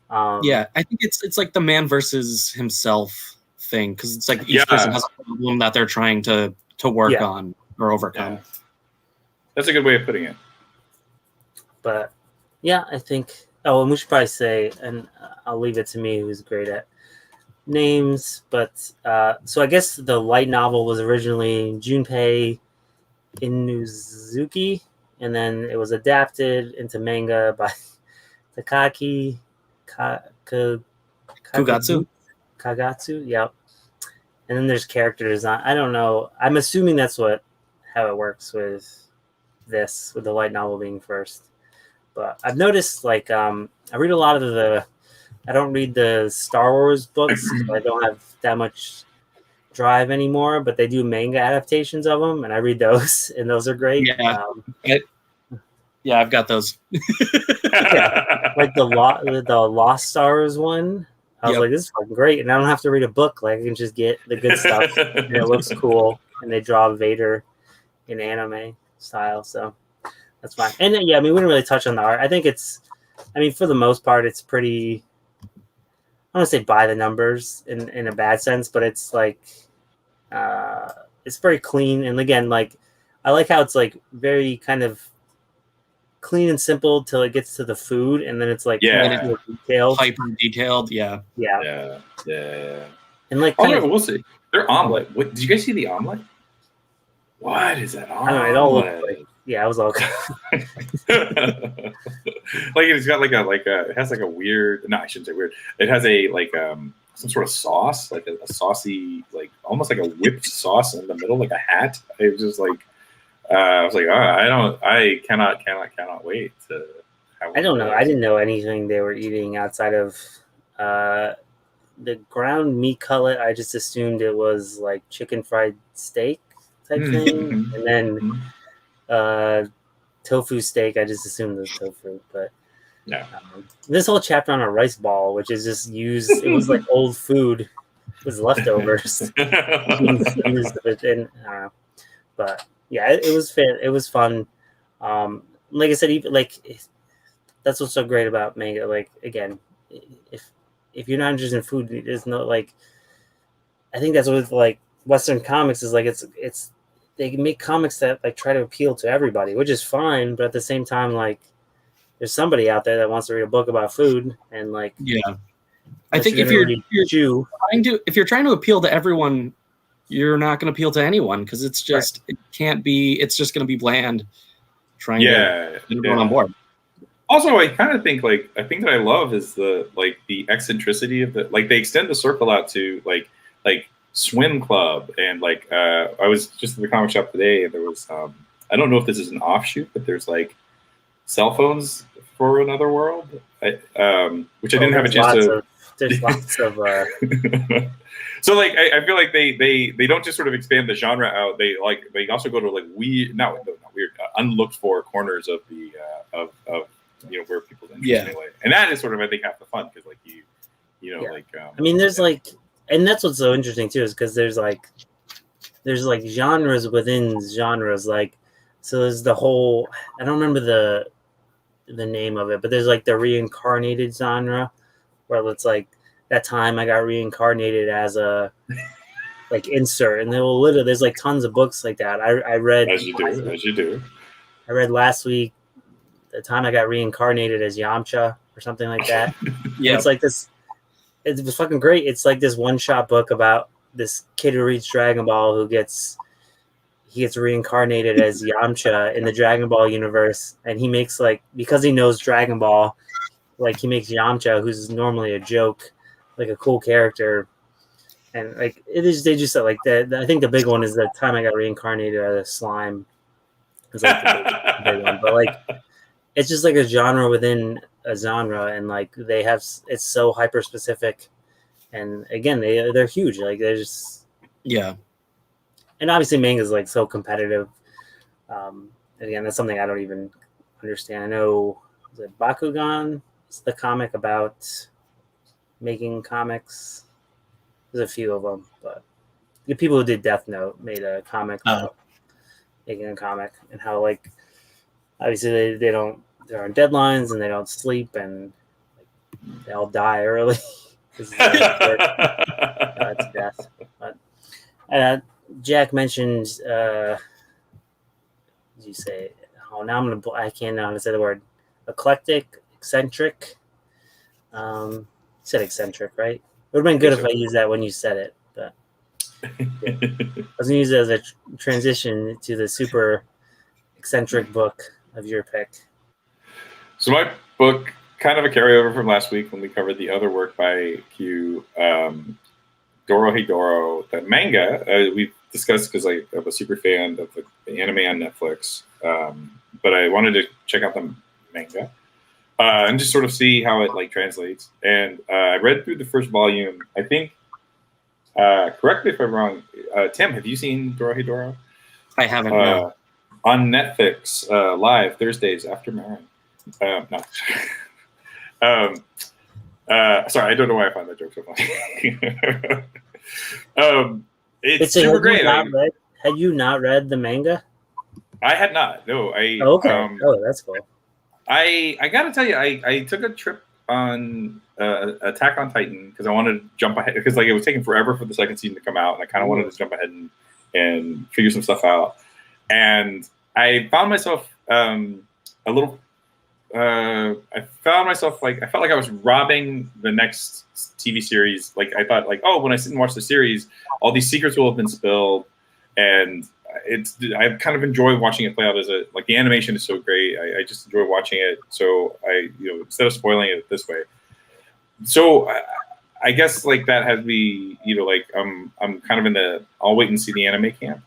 I think it's like the man versus himself thing, because it's like each person has a problem that they're trying to work on or overcome. Yeah. That's a good way of putting it. But yeah, I think. Oh, and we should probably say, and I'll leave it to me, who's great at names. But so I guess the light novel was originally Junpei Inuzuki, and then it was adapted into manga by Takaki Kagatsu. Yep. And then there's character design. I don't know. I'm assuming that's how it works with this, with the light novel being first. But I've noticed, like, I read a lot of I don't read the Star Wars books. So I don't have that much drive anymore, but they do manga adaptations of them, and I read those, and those are great. Yeah, I've got those. Like the Lost Stars one. I was like, this is fucking great, and I don't have to read a book. Like I can just get the good stuff, and it looks cool, and they draw Vader in anime style, so that's fine. And we didn't really touch on the art. I think for the most part, it's pretty. I don't want to say by the numbers in a bad sense, but it's like it's very clean. And again, like I like how it's like very kind of clean and simple till it gets to the food, and then it's like detailed, hyper detailed. Yeah. And like we'll see. Their omelet. What, did you guys see the omelet? What is that omelet? I don't know, it all looked like, I was all like it's got it has like a weird, no, I shouldn't say weird. It has a like some sort of sauce, like a saucy, like almost like a whipped sauce in the middle, like a hat. It was just like I was like, I cannot wait to have one I don't of know. those. I didn't know anything they were eating outside of the ground meat cutlet. I just assumed it was like chicken fried steak type thing, and then tofu steak. I just assumed it was tofu, but Yeah. this whole chapter on a rice ball, which is just used. It was like old food. It was leftovers being used within. I don't know, but yeah, it was fair. It was fun. Like I said, even like that's what's so great about manga. Like again, if you're not interested in food, there's no like. I think that's what like Western comics is like. It's they make comics that like try to appeal to everybody, which is fine. But at the same time, like there's somebody out there that wants to read a book about food, and like Yeah. I think if you're trying to appeal to everyone, you're not going to appeal to anyone because it's just it can't be. It's just going to be bland. Trying to get everyone on board. Also, I kind of think like I think that I love is the eccentricity of the like they extend the circle out to like swim club and like I was just in the comic shop today and there was I don't know if this is an offshoot but there's like cell phones for another world which I didn't have a chance to. There's lots of. So like I feel like they don't just sort of expand the genre out. They also go to like not weird unlooked for corners of the of where people's interest anyway. And that is sort of I think half the fun because like like I mean there's like and that's what's so interesting too is because there's like genres within genres like so there's the whole I don't remember the name of it but there's like the reincarnated genre where it's like that time I got reincarnated as a like insert and there's like tons of books like that. I read as you do. I read last week the time I got reincarnated as Yamcha or something like that. Yeah, it's like this. It was fucking great. It's like this one-shot book about this kid who reads Dragon Ball who gets reincarnated as Yamcha in the Dragon Ball universe, and he makes like because he knows Dragon Ball, like he makes Yamcha, who's normally a joke, like a cool character, and like it is. They just said like that. I think the big one is the time I got reincarnated as a slime. It's like the big one, but like it's just like a genre within a genre, and like they have it's so hyper specific, and again they're huge. Like they're just and obviously manga is like so competitive. Again, that's something I don't even understand. I know the Bakugan. It's the comic about making comics. There's a few of them, but the people who did Death Note made a comic about making a comic and how like obviously they're on deadlines and they don't sleep and like, they all die early. That's death. But Jack mentioned did you say I can't know how to say the word eclectic, eccentric. You said eccentric, right? It would have been good if I used that when you said it, but yeah. I was gonna use it as a transition to the super eccentric book of your pick. So my book, kind of a carryover from last week when we covered the other work by Q, Dorohedoro, the manga. We've discussed because I'm a super fan of the anime on Netflix, but I wanted to check out the manga and just sort of see how it like translates. And I read through the first volume. I think, correct me if I'm wrong, Tim, have you seen Dorohedoro? I haven't. No. On Netflix, live Thursdays after Marin. No. Sorry, I don't know why I find that joke so funny. It's super great. Had you not read the manga? I had not. No, okay. That's cool. I gotta tell you, I took a trip on Attack on Titan because I wanted to jump ahead because like it was taking forever for the second season to come out, and I kind of wanted to jump ahead and figure some stuff out. And I found myself a little. I felt like I was robbing the next TV series. Like I thought, like, oh, when I sit and watch the series, all these secrets will have been spilled, and I kind of enjoy watching it play out as like the animation is so great. I just enjoy watching it. So instead of spoiling it this way, so I guess like that has me, like I'm kind of in the I'll wait and see the anime camp.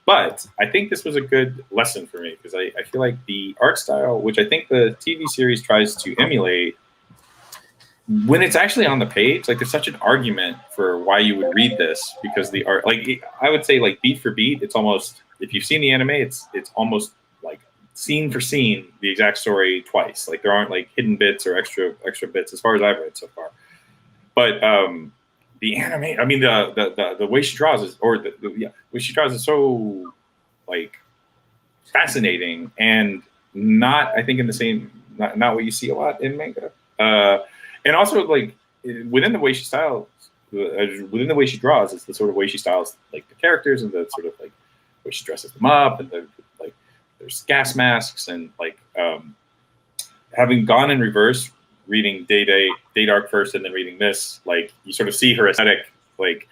But I think this was a good lesson for me because I feel like the art style, which I think the TV series tries to emulate, when it's actually on the page, like there's such an argument for why you would read this because the art, like I would say, like beat for beat, it's almost, if you've seen the anime, it's almost like scene for scene the exact story twice. Like there aren't like hidden bits or extra bits as far as I've read so far. But the anime, I mean the way she draws is, or the way she draws is so like fascinating and not, I think, in the same, not what you see a lot in manga. And also, like within the way she styles, within the way she draws, it's the sort of way she styles like the characters and the sort of like way she dresses them up, and like there's gas masks and like having gone in reverse, reading Day Dark first and then reading this, like you sort of see her aesthetic, like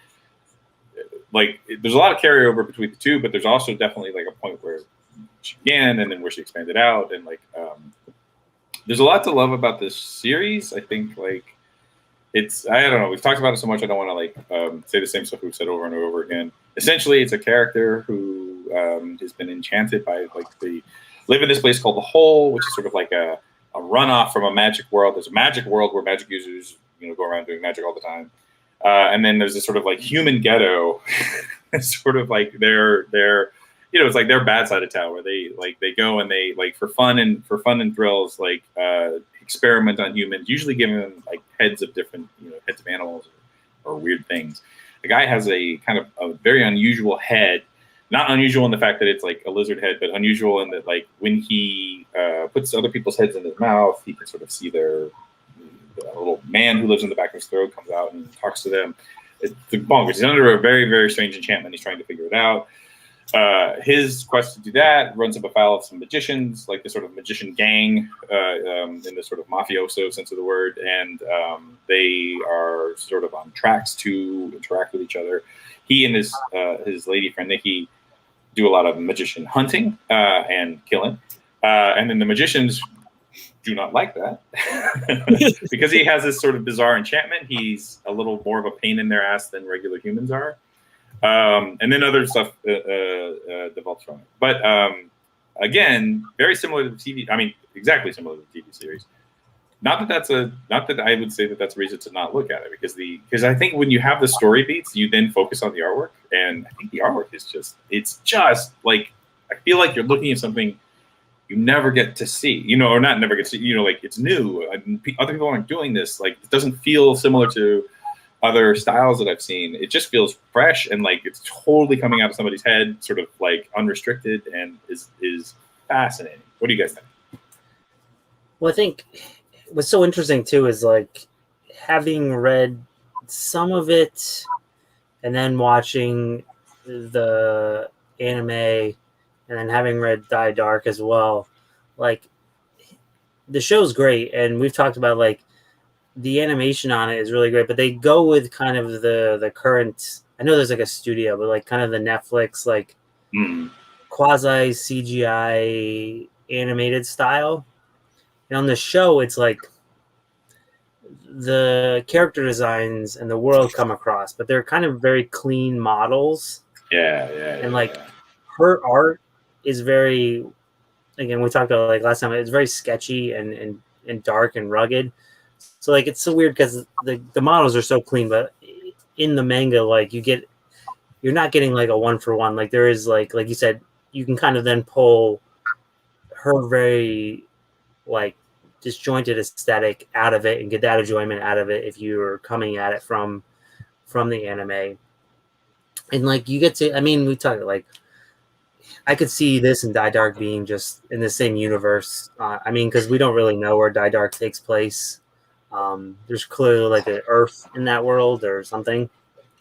there's a lot of carryover between the two, but there's also definitely like a point where she began and then where she expanded out, and like there's a lot to love about this series. I think like it's, I don't know, we've talked about it so much I don't want to like say the same stuff we've said over and over again. Essentially, it's a character who has been enchanted by like the live in this place called the Hole, which is sort of like a runoff from a magic world. There's a magic world where magic users, go around doing magic all the time. And then there's this sort of like human ghetto. It's sort of like their it's like their bad side of town where they go and they like for fun and thrills, like experiment on humans, usually giving them like heads of different, heads of animals or weird things. The guy has a kind of a very unusual head, not unusual in the fact that it's like a lizard head, but unusual in that like when he puts other people's heads in his mouth, he can sort of see their little man who lives in the back of his throat comes out and talks to them. It's bonkers. He's under a very, very strange enchantment. He's trying to figure it out. His quest to do that runs up afoul of some magicians, like the sort of magician gang in the sort of mafioso sense of the word, and they are sort of on tracks to interact with each other. He and his lady friend Nikki do a lot of magician hunting and killing, and then the magicians do not like that because he has this sort of bizarre enchantment. He's a little more of a pain in their ass than regular humans are. And then other stuff develops from it. But again, very similar to the TV. I mean, exactly similar to the TV series. Not that I would say that that's a reason to not look at it, because I think when you have the story beats, you then focus on the artwork, and I think the artwork is it's just like, I feel like you're looking at something you never get to see, or not never get to see, like it's new. Other people aren't doing this. Like it doesn't feel similar to other styles that I've seen. It just feels fresh and like it's totally coming out of somebody's head, sort of like unrestricted, and is fascinating. What do you guys think? Well, I think what's so interesting too is like having read some of it and then watching the anime and then having read Die Dark as well. Like the show's great, and we've talked about like the animation on it is really great, but they go with kind of the current, I know there's like a studio, but like kind of the Netflix like quasi CGI animated style. And on the show, it's like the character designs and the world come across, but they're kind of very clean models. And like her art is very, again, we talked about like last time, it's very sketchy and dark and rugged. So like it's so weird because the models are so clean, but in the manga, like you're not getting like a 1-for-1. Like there is like you said, you can kind of then pull her very like disjointed aesthetic out of it and get that enjoyment out of it if you're coming at it from the anime. And like you get to, I mean, we talked like I could see this and Die Dark being just in the same universe. I mean, because we don't really know where Die Dark takes place. There's clearly like an Earth in that world or something.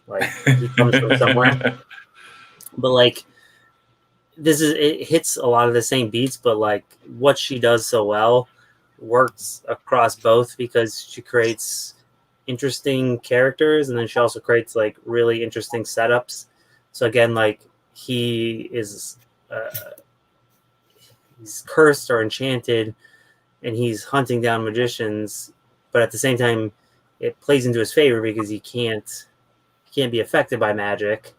Like he comes from somewhere. But like it hits a lot of the same beats, but like what she does so well works across both because she creates interesting characters and then she also creates like really interesting setups. So again, like he's cursed or enchanted and he's hunting down magicians, but at the same time it plays into his favor because he can't be affected by magic.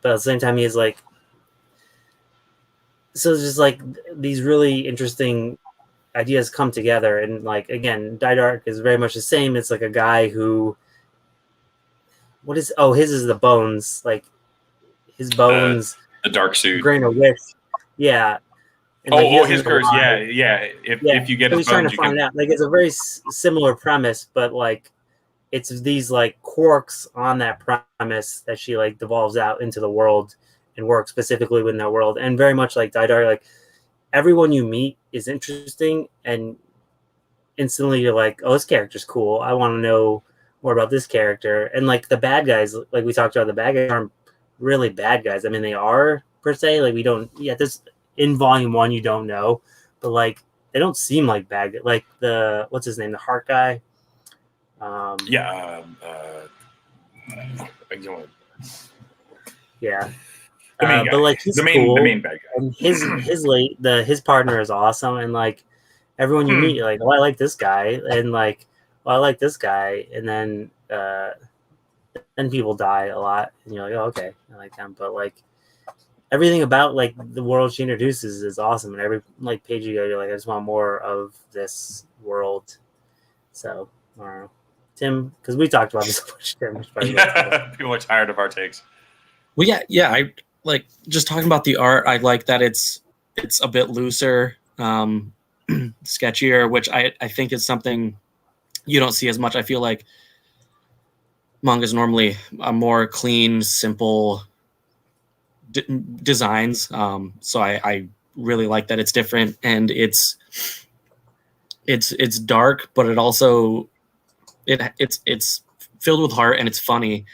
But at the same time, he has like so it's just like these really interesting ideas come together, and like again, Die Dark is very much the same. It's like a guy who, what is, oh, his is the bones, like his bones The dark suit. grain of wish, yeah. And like, Oh, his curse, yeah. If you get so his he's trying bones, to you find can. out. Like it's a very similar premise, but like it's these like quirks on that premise that she like devolves out into the world and works specifically within that world. And very much like Die Dark, like everyone you meet is interesting, and instantly you're like, oh, this character's cool. I want to know more about this character. And like the bad guys, like we talked about, the bad guys aren't really bad guys. I mean, they are per se. Like we don't, yeah, this in volume 1 you don't know, but like they don't seem like bad guys. Like the, what's his name, the heart guy. Yeah. Yeah. The main guy. But like he's the cool. main bad guy. And his partner is awesome, and like everyone you meet, you're like, oh, I like this guy, and like, well, I like this guy, and then people die a lot, and you're like, oh, okay, I like them. But like everything about like the world she introduces is awesome, and every like page you go, you're like, I just want more of this world. So I don't know, Tim, because we talked about this so much. Tim, people are tired of our takes. Well, yeah. I like just talking about the art. I like that it's a bit looser, sketchier, which I think is something you don't see as much. I feel like manga is normally a more clean, simple designs. So I really like that it's different, and it's dark, but it also it's filled with heart, and it's funny.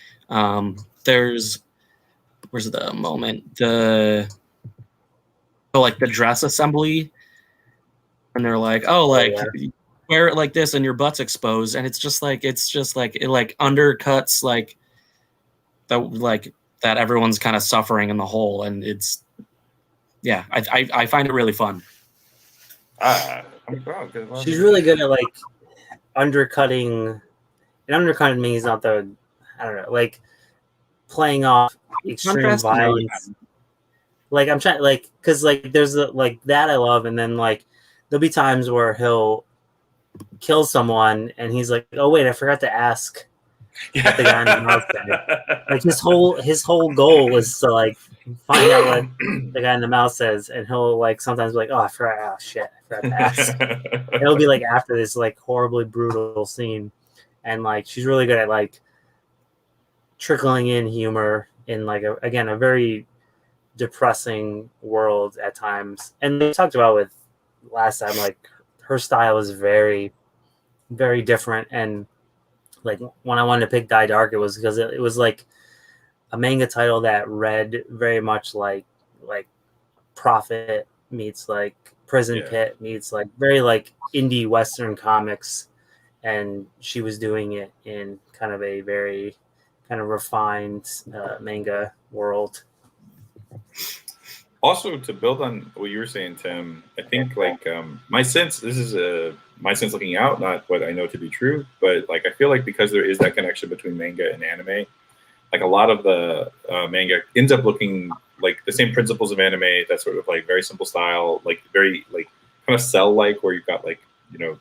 Where's the moment, like the dress assembly, and they're like, oh, like wear it like this and your butt's exposed, and it's just like it like undercuts like that everyone's kind of suffering in the whole, and it's, yeah, I find it really fun. She's really good at like undercutting, and undercutting means not the, I don't know, like playing off extreme violence. Like I'm trying, like, because like there's like that I love, and then like there'll be times where he'll kill someone and he's like, oh wait, I forgot to ask what the guy in the mouth said. Like his whole goal was to like find out what the guy in the mouth says, and he'll like sometimes be like, oh, I forgot, oh shit, I forgot to ask. It'll be like after this like horribly brutal scene, and like she's really good at like trickling in humor in like a very depressing world at times. And we talked about with last time, like her style is very, very different. And like when I wanted to pick Die Dark, it was because it was like a manga title that read very much like Prophet meets like Prison Pit meets like very like indie Western comics, and she was doing it in kind of a very kind of refined manga world. Also, to build on what you were saying, Tim, I think like my sense looking out, not what I know to be true, but like I feel like because there is that connection between manga and anime, like a lot of the manga ends up looking like the same principles of anime. That sort of like very simple style, like very like kind of cell like, where you've got like, you know,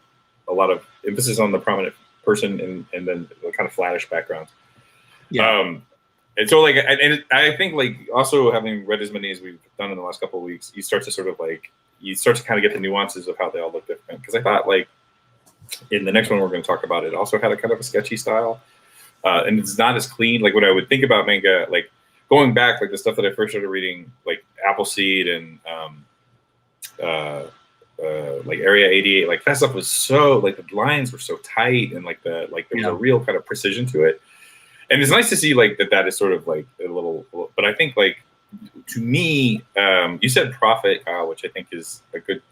a lot of emphasis on the prominent person and then kind of flattish backgrounds. Yeah. And so like, and I think like also having read as many as we've done in the last couple of weeks, you start to sort of like, you start to kind of get the nuances of how they all look different. Because I thought like in the next one we're going to talk about, it also had a kind of a sketchy style. And it's not as clean. Like when I would think about manga, like going back, like the stuff that I first started reading, like Appleseed and like Area 88, like that stuff was so, like the lines were so tight, and like there was a real kind of precision to it. And it's nice to see like that is sort of like a little, but I think like to me, you said Prophet, Kyle, which I think is a good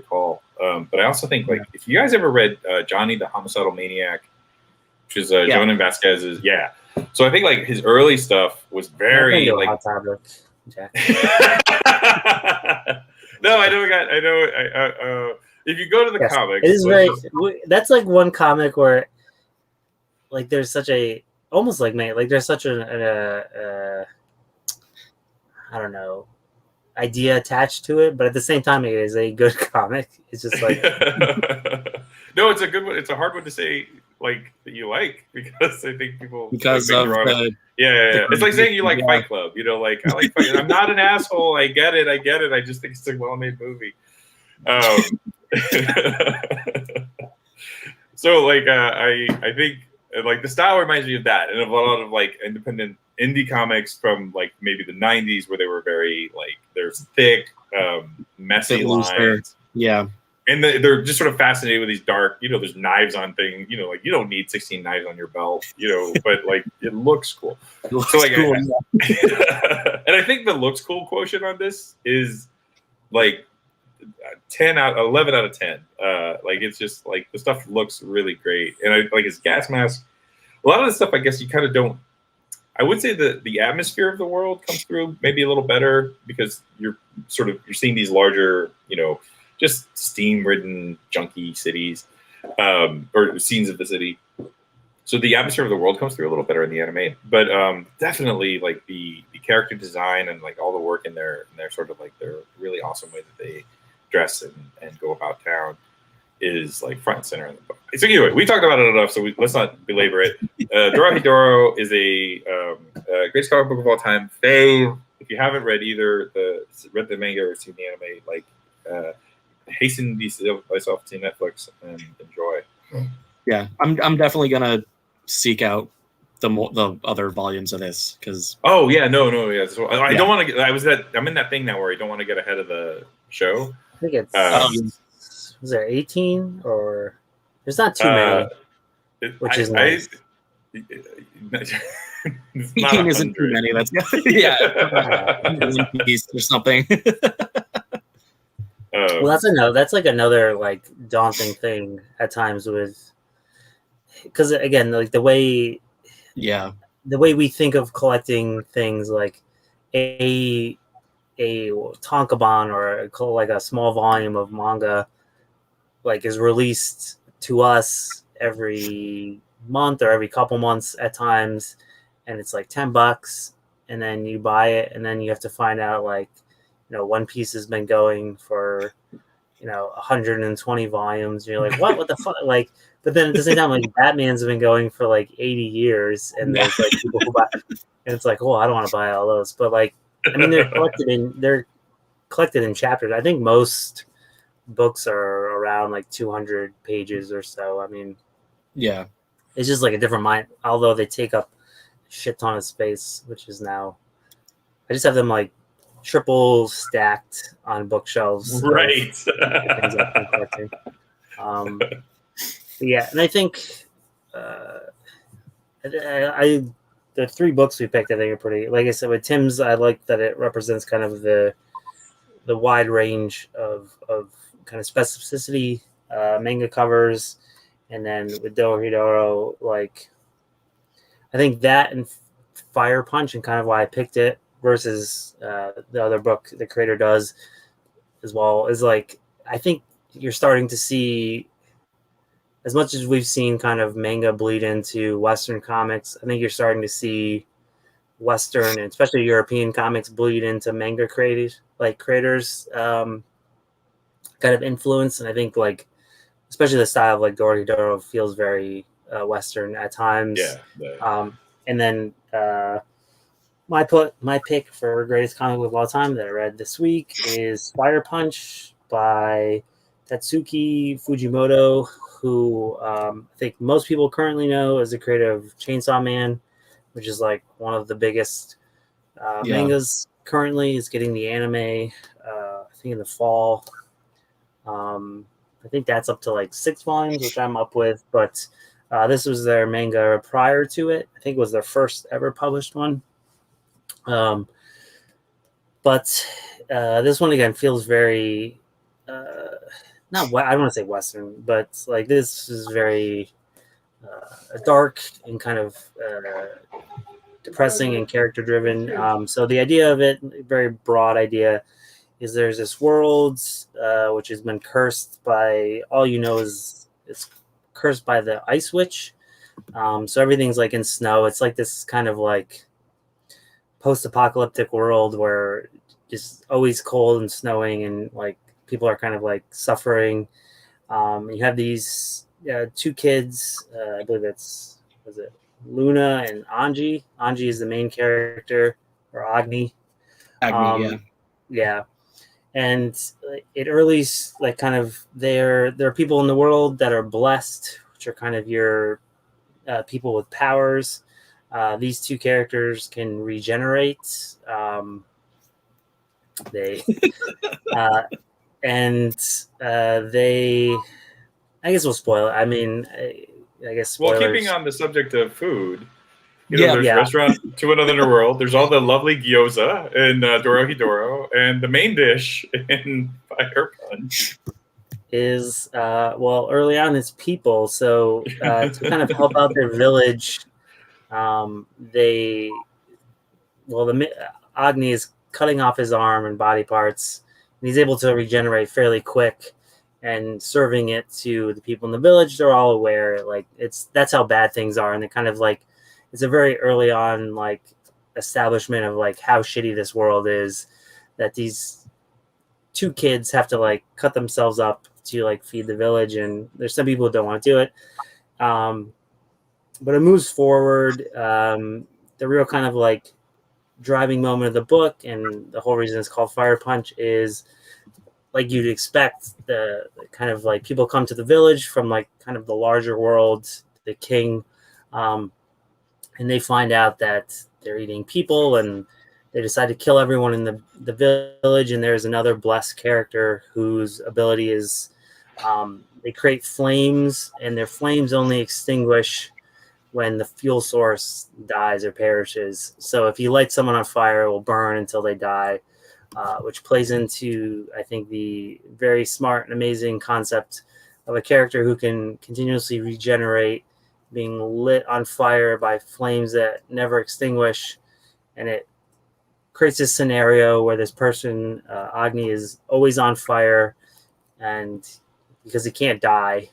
call. But I also think like if you guys ever read Johnny the Homicidal Maniac, which is Jonan Vasquez's, So I think like his early stuff was very like. Hot topic, Jack. No, I know. If you go to the comics, it is very. That's like one comic where, like, there's such a almost like there's such I don't know, idea attached to it, but at the same time, it is a good comic. It's just like no, it's a good one. It's a hard one to say like that you like because I think people because like, of the, yeah. It's like saying you like yeah. Fight Club. You know, like I like Fight. I'm not an asshole. I get it. I just think it's a well-made movie. So like I think like the style reminds me of that and of a lot of like independent indie comics from like maybe the 90s where they were very like there's thick messy lines. Yeah. And they're just sort of fascinated with these dark, you know, there's knives on things, you know, like you don't need 16 knives on your belt, you know, but like it looks cool. It looks So like cool, and I think the looks cool quotient on this is like 11 out of 10. Like it's just like the stuff looks really great. And I like his gas mask. A lot of the stuff I guess you kind of don't. I would say that the atmosphere of the world comes through maybe a little better because you're seeing these larger, you know, just steam-ridden, junky cities, or scenes of the city. So the atmosphere of the world comes through a little better in the anime. But definitely like the character design and like all the work in their sort of like their really awesome way that they dress and go about town is like front and center in the book. So anyway, we talked about it enough, so let's not belabor it. Dorohedoro is a greatest comic book of all time. Fave. If you haven't read the manga or seen the anime, like hasten myself to Netflix and enjoy. Yeah, I'm definitely gonna seek out the other volumes of this because. Oh yeah, no, yeah. So I don't want to get. I'm in that thing now where I don't want to get ahead of the show. I think it's was there 18 or there's not too many, which is nice. 18 isn't too many. That's piece or something. Well, that's like another like daunting thing at times with because again like the way we think of collecting things like a tankobon or like a small volume of manga like is released to us every month or every couple months at times, and it's like $10, and then you buy it, and then you have to find out like, you know, One Piece has been going for, you know, 120 volumes. And you're like, what the fuck? Like, but then at the same time, like Batman's been going for like 80 years, and there's like people who buy, and it's like, oh, I don't want to buy all those, but like, I mean, they're collected in chapters. I think most books are around like 200 pages or so. I mean, yeah, it's just like a different mind, although they take up a shit ton of space, which is now I just have them like triple stacked on bookshelves, right? Yeah, and I think the 3 books we picked I think are pretty, like I said with Tim's, I like that it represents kind of the wide range of kind of specificity, manga covers, and then with Dorohedoro, like I think that and Fire Punch and kind of why I picked it versus the other book the creator does as well is like I think you're starting to see, as much as we've seen kind of manga bleed into Western comics, I think you're starting to see Western and especially European comics bleed into manga creators kind of influence. And I think like especially the style of like Dorohedoro feels very Western at times. Yeah. And then my pick for greatest comic book of all time that I read this week is Fire Punch by Tatsuki Fujimoto, who I think most people currently know as the creator of Chainsaw Man, which is like one of the biggest mangas currently. Is getting the anime, I think in the fall. I think that's up to like 6 volumes, which I'm up with. But this was their manga prior to it. I think it was their first ever published one. But this one again feels very I don't want to say Western, but like this is very dark and kind of depressing and character driven. So the idea of it, very broad idea, is there's this world which has been cursed by, all you know is it's cursed by the ice witch. So everything's like in snow. It's like this kind of like post-apocalyptic world where just always cold and snowing, and like people are kind of like suffering. You have these two kids. I believe was it Luna and Anji. Anji is the main character, or Agni. Agni, yeah. Yeah, and it early like kind of there are people in the world that are blessed, which are kind of your people with powers. These two characters can regenerate. They and they. I guess we'll spoil it. I mean, I guess spoilers. Well, keeping on the subject of food, Yeah. there's Restaurant to Another World. There's all the lovely gyoza in Dorohedoro, and the main dish in Fire Punch is well, early on it's people. So to kind of help out their village, the Agni is cutting off his arm and body parts, and he's able to regenerate fairly quick. And serving it to the people in the village, they're all aware. Like that's how bad things are, and they kind of like it's a very early on like establishment of like how shitty this world is. That these two kids have to like cut themselves up to like feed the village, and there's some people who don't want to do it. But it moves forward. The real kind of like driving moment of the book, and the whole reason it's called Fire Punch is. Like you'd expect, the kind of like people come to the village from like kind of the larger world, the king, and they find out that they're eating people, and they decide to kill everyone in the village. And there's another blessed character whose ability is they create flames, and their flames only extinguish when the fuel source dies or perishes. So if you light someone on fire, it will burn until they die. Which plays into, I think, the very smart and amazing concept of a character who can continuously regenerate, being lit on fire by flames that never extinguish. And it creates this scenario where this person, Agni, is always on fire, and because he can't die,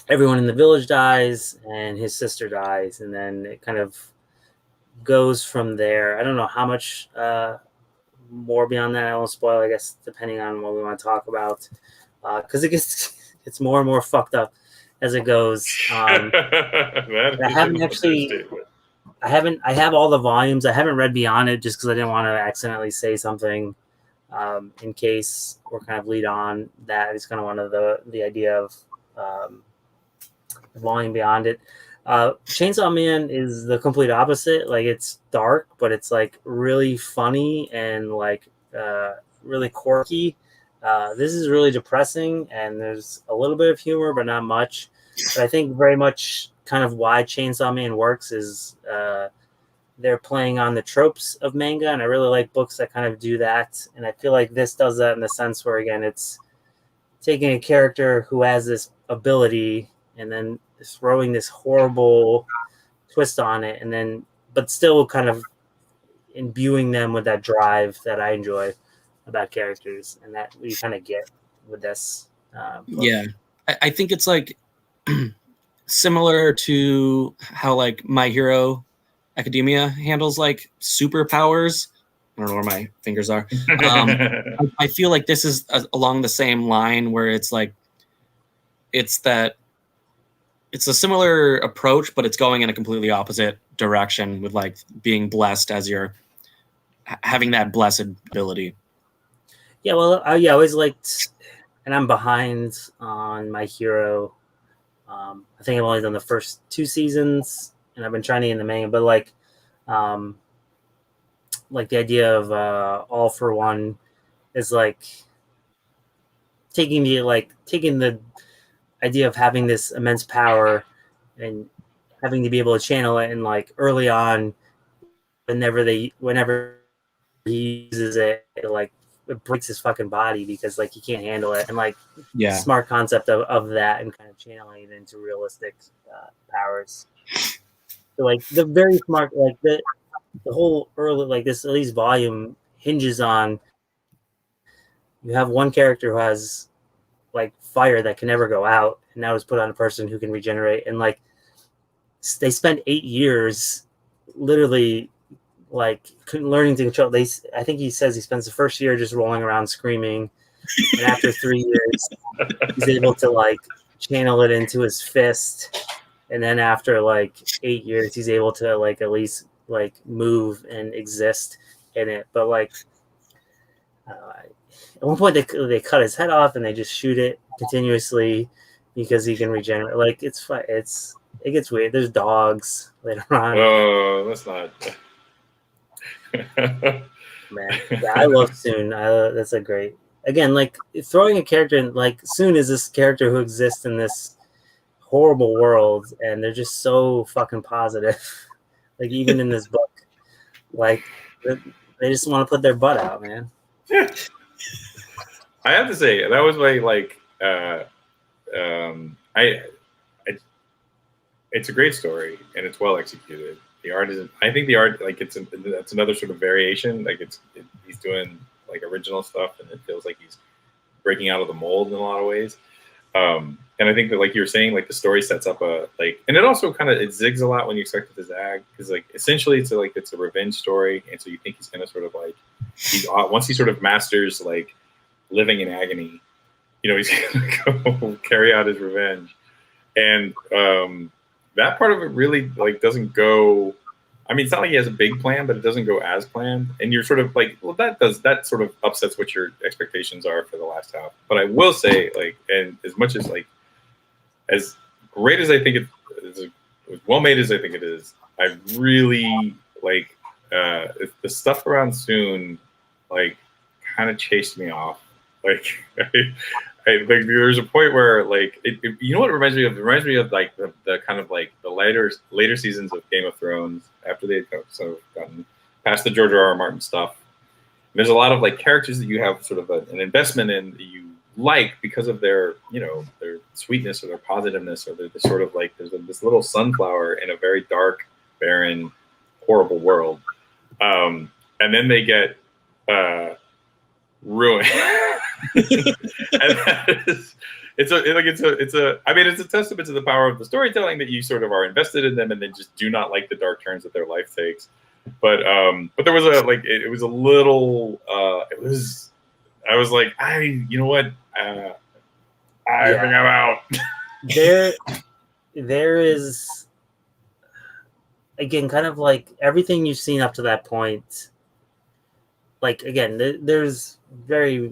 everyone in the village dies, and his sister dies, and then it kind of goes from there. I don't know how much more beyond that I won't spoil, I guess, depending on what we want to talk about, because it's more and more fucked up as it goes. I have all the volumes. I haven't read beyond it just because I didn't want to accidentally say something in case we're kind of lead on that. It's kind of one of the idea of the volume beyond it. Chainsaw Man is the complete opposite. Like it's dark, but it's like really funny and like really quirky. This is really depressing, and there's a little bit of humor, but not much. But I think very much kind of why Chainsaw Man works is they're playing on the tropes of manga, and I really like books that kind of do that. And I feel like this does that in the sense where, again, it's taking a character who has this ability and then throwing this horrible twist on it, and then but still kind of imbuing them with that drive that I enjoy about characters, and that we kind of get with this book. Yeah, I think it's like similar to how like My Hero Academia handles like superpowers. I don't know where my fingers are. I feel like this is along the same line where it's like it's a similar approach, but it's going in a completely opposite direction with like being blessed as you're having that blessed ability. Yeah, well, I always liked, and I'm behind on My Hero. I think I've only done the first 2 seasons, and I've been trying to get in the manga, but like the idea of All for One is like taking the idea of having this immense power and having to be able to channel it, and like early on, whenever he uses it, it breaks his fucking body because like he can't handle it, and like smart concept of that, and kind of channeling it into realistic powers. So like the very smart, like the whole early, like this at least volume hinges on you have one character who has like fire that can never go out, and now is put on a person who can regenerate, and like they spent 8 years literally like learning to control. I think he says he spends the first year just rolling around screaming, and after 3 years, he's able to like channel it into his fist, and then after like 8 years, he's able to like at least like move and exist in it. But like at one point, they cut his head off and they just shoot it continuously because he can regenerate. Like it gets weird. There's dogs later on. Oh, that's not. Man, yeah, I love Soon. That's a great. Again, like throwing a character in, like Soon is this character who exists in this horrible world, and they're just so fucking positive. Like even in this book, like they just want to put their butt out, man. Yeah. I have to say that was my like. It's a great story and it's well executed. The art is, I think the art, like that's another sort of variation. Like he's doing like original stuff, and it feels like he's breaking out of the mold in a lot of ways. And I think that, like you were saying, like the story sets up and it also kind of, it zigs a lot when you expect it to zag, because like essentially it's a revenge story, and so you think he's gonna sort of like, once he sort of masters like living in agony, he's gonna go carry out his revenge, and that part of it really like doesn't go. I mean, it's not like he has a big plan, but it doesn't go as planned, and you're sort of like, well, that sort of upsets what your expectations are for the last half. But I will say, like, and as much as like, as great as I think it is, as well made as I think it is, I really like the stuff around Soon, like, kind of chased me off. Like, like there's a point where like you know what it reminds me of? It reminds me of like the kind of like the later seasons of Game of Thrones after they had sort of gotten past the George R.R. Martin stuff. There's a lot of like characters that you have sort of an investment in that you like because of their their sweetness or their positiveness, or they're the sort of like there's this little sunflower in a very dark, barren, horrible world, and then they get ruined. And it's a testament to the power of the storytelling that you sort of are invested in them and then just do not like the dark turns that their life takes. But there was it was a little I was like, you know what, I think I'm out. There is, again, kind of like everything you've seen up to that point. Like, again, there's very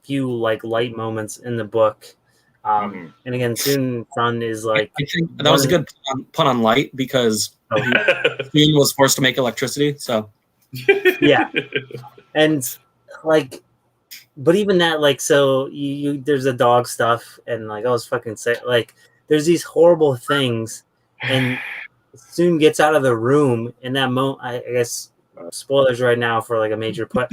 few like light moments in the book, and again, Soon Fun is like, I think that was a good pun on light, because Soon was forced to make electricity, so yeah. And like, but even that, like, so you there's a dog stuff, and like I was fucking sick, like there's these horrible things, and Soon gets out of the room in that moment. I guess spoilers right now for like a major put.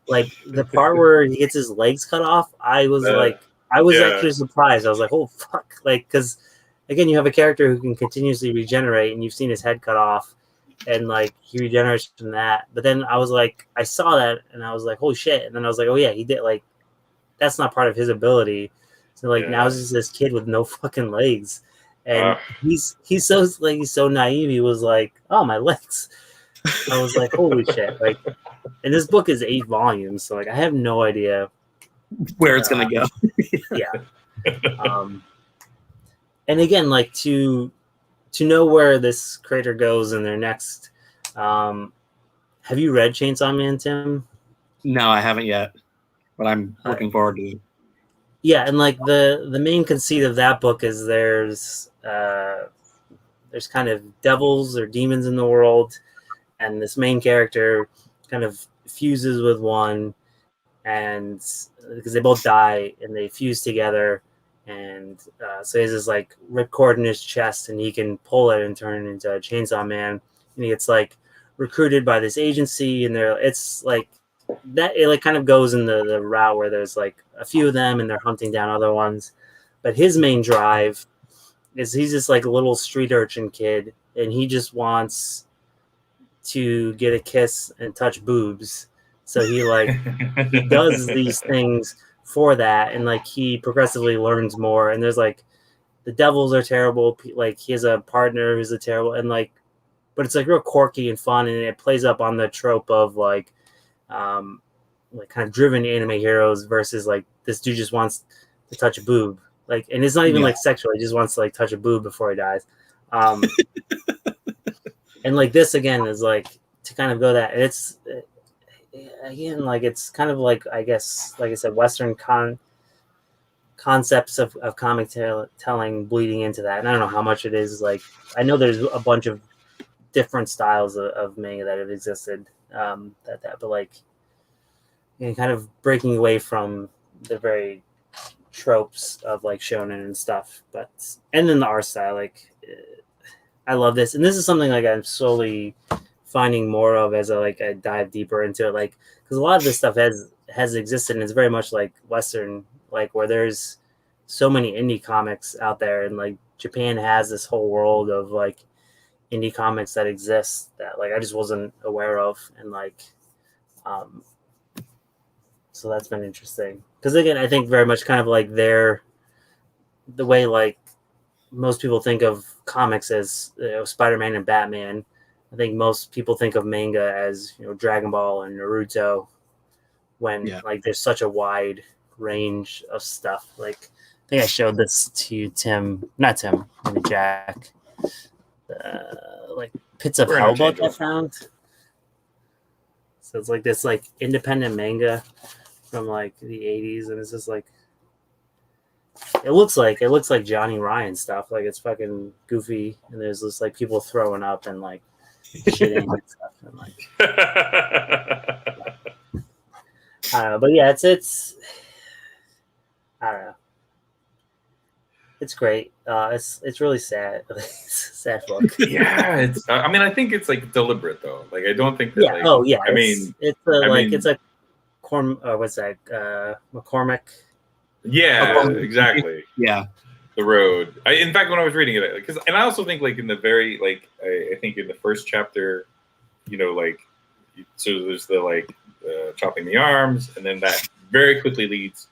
Like the part where he gets his legs cut off, I was actually surprised. I was like, oh fuck, like, because again, you have a character who can continuously regenerate, and you've seen his head cut off, and like he regenerates from that. But then I was like, I saw that, and I was like, holy shit! And then I was like, oh yeah, he did. Like, that's not part of his ability. So like now it's just this kid with no fucking legs, and he's so naive. He was like, oh, my legs. I was like, holy shit! Like, and this book is 8 volumes, so like I have no idea where it's gonna go. Yeah. And again, like to know where this creator goes in their next. Have you read Chainsaw Man, Tim? No, I haven't yet, but I'm looking forward to it. Yeah, and like the main conceit of that book is there's kind of devils or demons in the world, and this main character kind of fuses with one, and because they both die and they fuse together, and so he has this like ripcord in his chest, and he can pull it and turn it into a Chainsaw Man, and he gets like recruited by this agency, and it's like that, it like kind of goes in the route where there's like a few of them and they're hunting down other ones, but his main drive is he's just like a little street urchin kid, and he just wants to get a kiss and touch boobs. So he like he does these things for that, and like he progressively learns more. And there's like the devils are terrible. Like he has a partner who's a terrible, and like but it's like real quirky and fun, and it plays up on the trope of like kind of driven anime heroes versus like this dude just wants to touch a boob, like, and it's not even like sexual. He just wants to like touch a boob before he dies. And like this again is like to kind of go that, and it's again like it's kind of like, I guess, like I said, Western concepts of comic telling bleeding into that. And I don't know how much it is. Like, I know there's a bunch of different styles of manga that have existed, but like, you know, kind of breaking away from the very tropes of like shonen and stuff. But and then the art style, like, I love this, and this is something like I'm slowly finding more of as I dive deeper into it, like, because a lot of this stuff has existed, and it's very much like Western, like where there's so many indie comics out there, and like Japan has this whole world of like indie comics that exist that like I just wasn't aware of, and like so that's been interesting, because again I think very much kind of like the way like most people think of comics as, you know, Spider-Man and Batman. I think most people think of manga as, you know, Dragon Ball and Naruto, when like there's such a wide range of stuff. Like, I think I showed this to you, not Tim, maybe Jack. Like Pits of Hellbook I found. So it's like this like independent manga from like the 80s, and it's just like it looks like Johnny Ryan stuff. Like, it's fucking goofy, and there's just like people throwing up and like shitting and stuff, and like I don't know, but yeah, it's I don't know. It's great. It's really sad. It's a sad book. Yeah, it's. I mean, I think it's like deliberate though. Like, I don't think that. Yeah. Like, Oh yeah. I mean, it's a what's that? McCormick. Yeah, exactly. Yeah. The Road. In fact, when I was reading it, because, and I also think like in the very like I think in the first chapter, you know, like, so there's the like chopping the arms, and then that very quickly leads,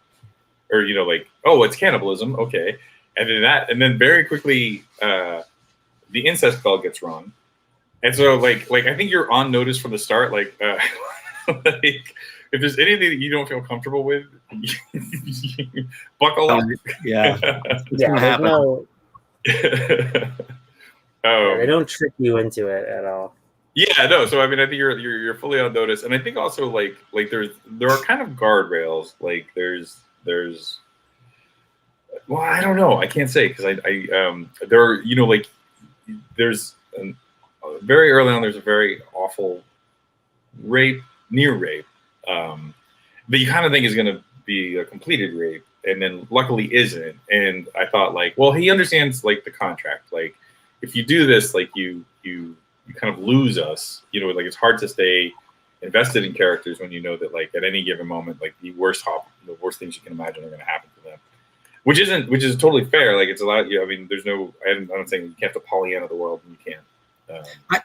or, you know, like, oh, it's cannibalism, okay, and then very quickly the incest bell gets rung, and so like I think you're on notice from the start, like like, if there's anything that you don't feel comfortable with, buckle up. Yeah. Yeah, no, they um, don't trick you into it at all. Yeah, no. So I mean, I think you're fully on notice, and I think also like there are kind of guardrails. Like there's well, I don't know. I can't say, because I there are, you know, like there's very early on there's a very awful near rape that you kind of think is going to be a completed rape, and then luckily isn't. And I thought, like, well, he understands like the contract. Like, if you do this, like you kind of lose us. You know, like, it's hard to stay invested in characters when you know that like at any given moment, like the worst things you can imagine are going to happen to them. Which is totally fair. Like, it's a lot. I mean, there's no. I'm not saying you can't have the Pollyanna of the world, and you can't.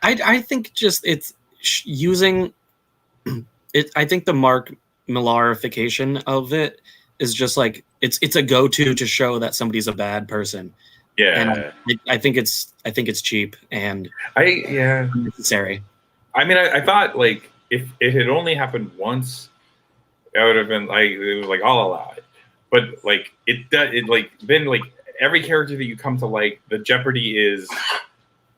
I think just it's using it. I think the Mark Millarification of it is just like it's a go-to to show that somebody's a bad person. Yeah, and I think it's cheap and unnecessary. I mean, I thought like if it had only happened once, I would have been like, it was like, I'll allow it. But like it like then like every character that you come to like, the jeopardy is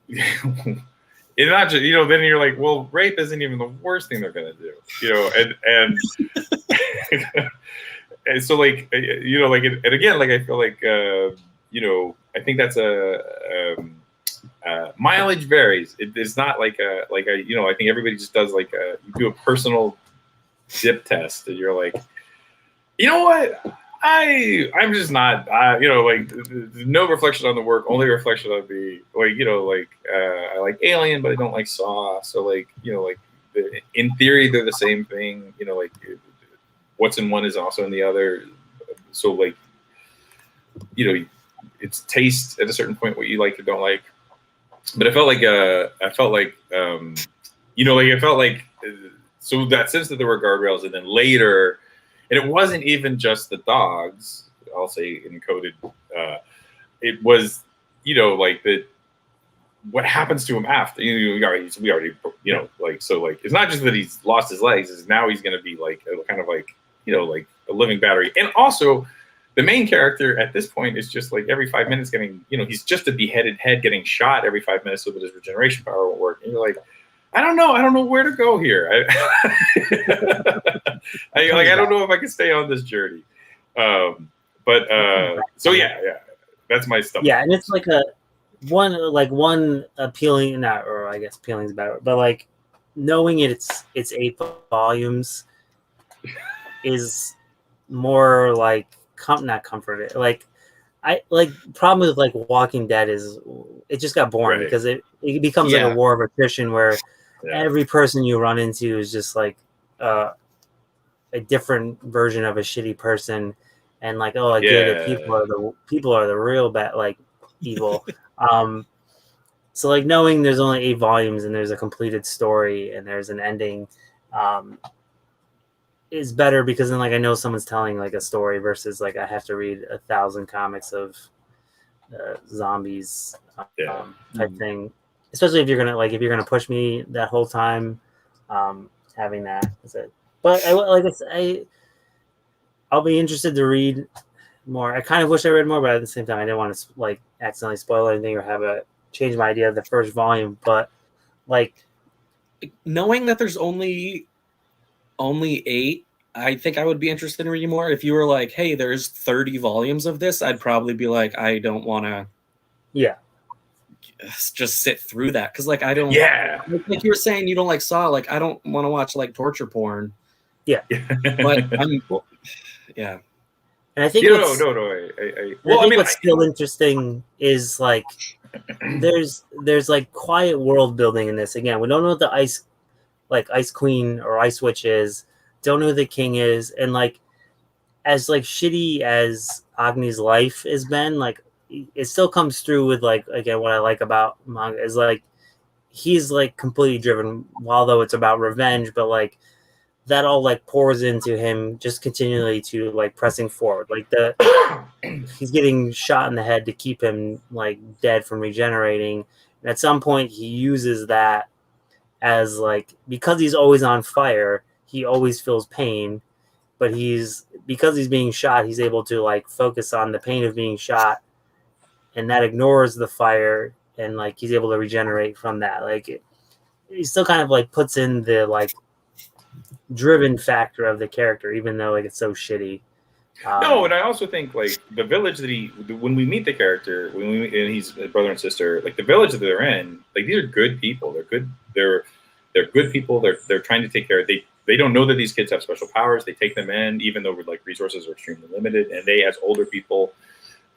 it's not just, you know, then you're like, well, rape isn't even the worst thing they're gonna do, you know, and and so like, you know, like, and again, like, I feel like you know, I think that's mileage varies. It's not like you know, I think everybody just does like you do a personal dip test, and you're like, you know what, I'm just not, you know, like, no reflection on the work, only reflection on the, like, you know, like, I like Alien, but I don't like Saw. So like, you know, like, in theory, they're the same thing, you know, like, what's in one is also in the other. So like, you know, it's taste at a certain point, what you like or don't like. But I felt like, you know, like, I felt like, so that sense that there were guardrails, and then later, and it wasn't even just the dogs, I'll say encoded. It was, you know, like what happens to him after. We already like, so like it's not just that he's lost his legs, is now he's going to be like kind of like like a living battery. And also the main character at this point is just like every 5 minutes getting, he's just a beheaded head getting shot every 5 minutes so that his regeneration power won't work. And you're like, I don't know where to go here. I don't know if I can stay on this journey. So yeah, that's my stuff. Yeah, and it's like one appealing, not, or I guess appealing is better, but like knowing it's 8 volumes is more like not comforted. Like I like problem with like Walking Dead is it just got boring because it becomes like a war of attrition where every person you run into is just like a different version of a shitty person, and like, oh, I get it. People are the real bad, like evil. So like knowing there's only 8 volumes and there's a completed story and there's an ending, is better because then like I know someone's telling like a story versus like I have to read 1,000 comics of zombies type thing. Especially if you're gonna push me that whole time, having that is it. But I'll be interested to read more. I kind of wish I read more, but at the same time, I didn't want to like accidentally spoil anything or change my idea of the first volume. But like knowing that there's only 8, I think I would be interested in reading more. If you were like, hey, there's 30 volumes of this, I'd probably be like, I don't want to. Yeah. Just sit through that because like I don't. Yeah. Like you were saying, you don't like Saw. Like I don't want to watch like torture porn. Yeah. But yeah. And I think what's still interesting is like there's like quiet world building in this. Again, we don't know what the Ice Queen or Ice Witch is. Don't know who the king is, and like as like shitty as Agni's life has been, like it still comes through with like again what I like about manga is like he's like completely driven, although it's about revenge, but like that all like pours into him just continually to like pressing forward. Like he's getting shot in the head to keep him like dead from regenerating. And at some point he uses that as like, because he's always on fire, he always feels pain, but because he's being shot, he's able to like focus on the pain of being shot, and that ignores the fire, and like he's able to regenerate from that. Like he still kind of like puts in the like driven factor of the character, even though like it's so shitty. No, and I also think like the village when we meet the character, and he's a brother and sister, like the village that they're in, like these are good people. They're good. They're good people. They're trying to take care of. They don't know that these kids have special powers. They take them in, even though like resources are extremely limited, and they as older people,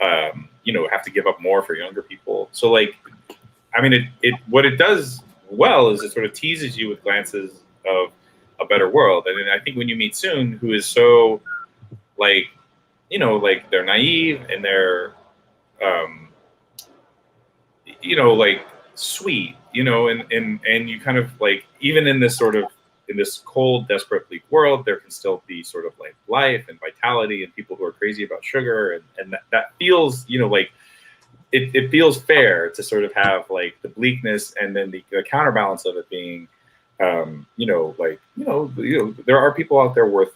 have to give up more for younger people. So like, I mean, what it does well is it sort of teases you with glances of a better world. And I think when you meet Soon, who is so like, like they're naive and they're, like sweet, and you kind of like, even in this cold, desperate, bleak world, there can still be sort of like life and vitality and people who are crazy about sugar. And that feels, like it feels fair to sort of have like the bleakness and then the counterbalance of it being, there are people out there worth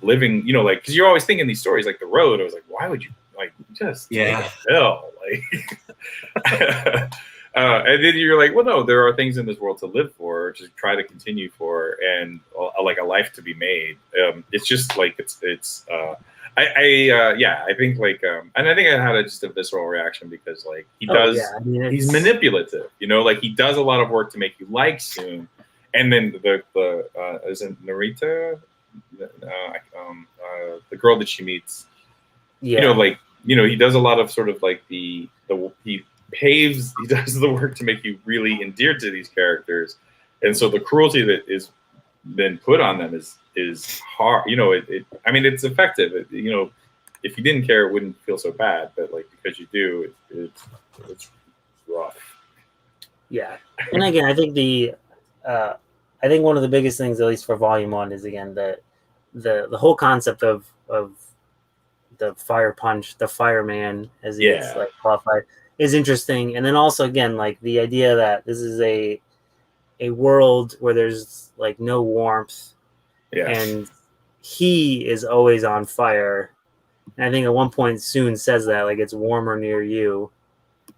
living, like, because you're always thinking these stories like The Road. I was like, why would you like just take a pill? Like, and then you're like, well, no, there are things in this world to live for, to try to continue for, and like a life to be made. It's just like I think like, and I think I had just a visceral reaction because like he's manipulative, like he does a lot of work to make you like Soon. And then the isn't Narita, the girl that she meets, he does a lot of sort of like he does the work to make you really endeared to these characters, and so the cruelty that is then put on them is hard. It's effective. If you didn't care, it wouldn't feel so bad, but like because you do, it's rough. Yeah, and again, I think one of the biggest things, at least for Volume 1, is again the whole concept of the fire punch, the fireman, as he gets like qualified. is interesting. And then also again, like the idea that this is a world where there's like no warmth, Yeah. and he is always on fire. And I think at one point Soon says that like it's warmer near you.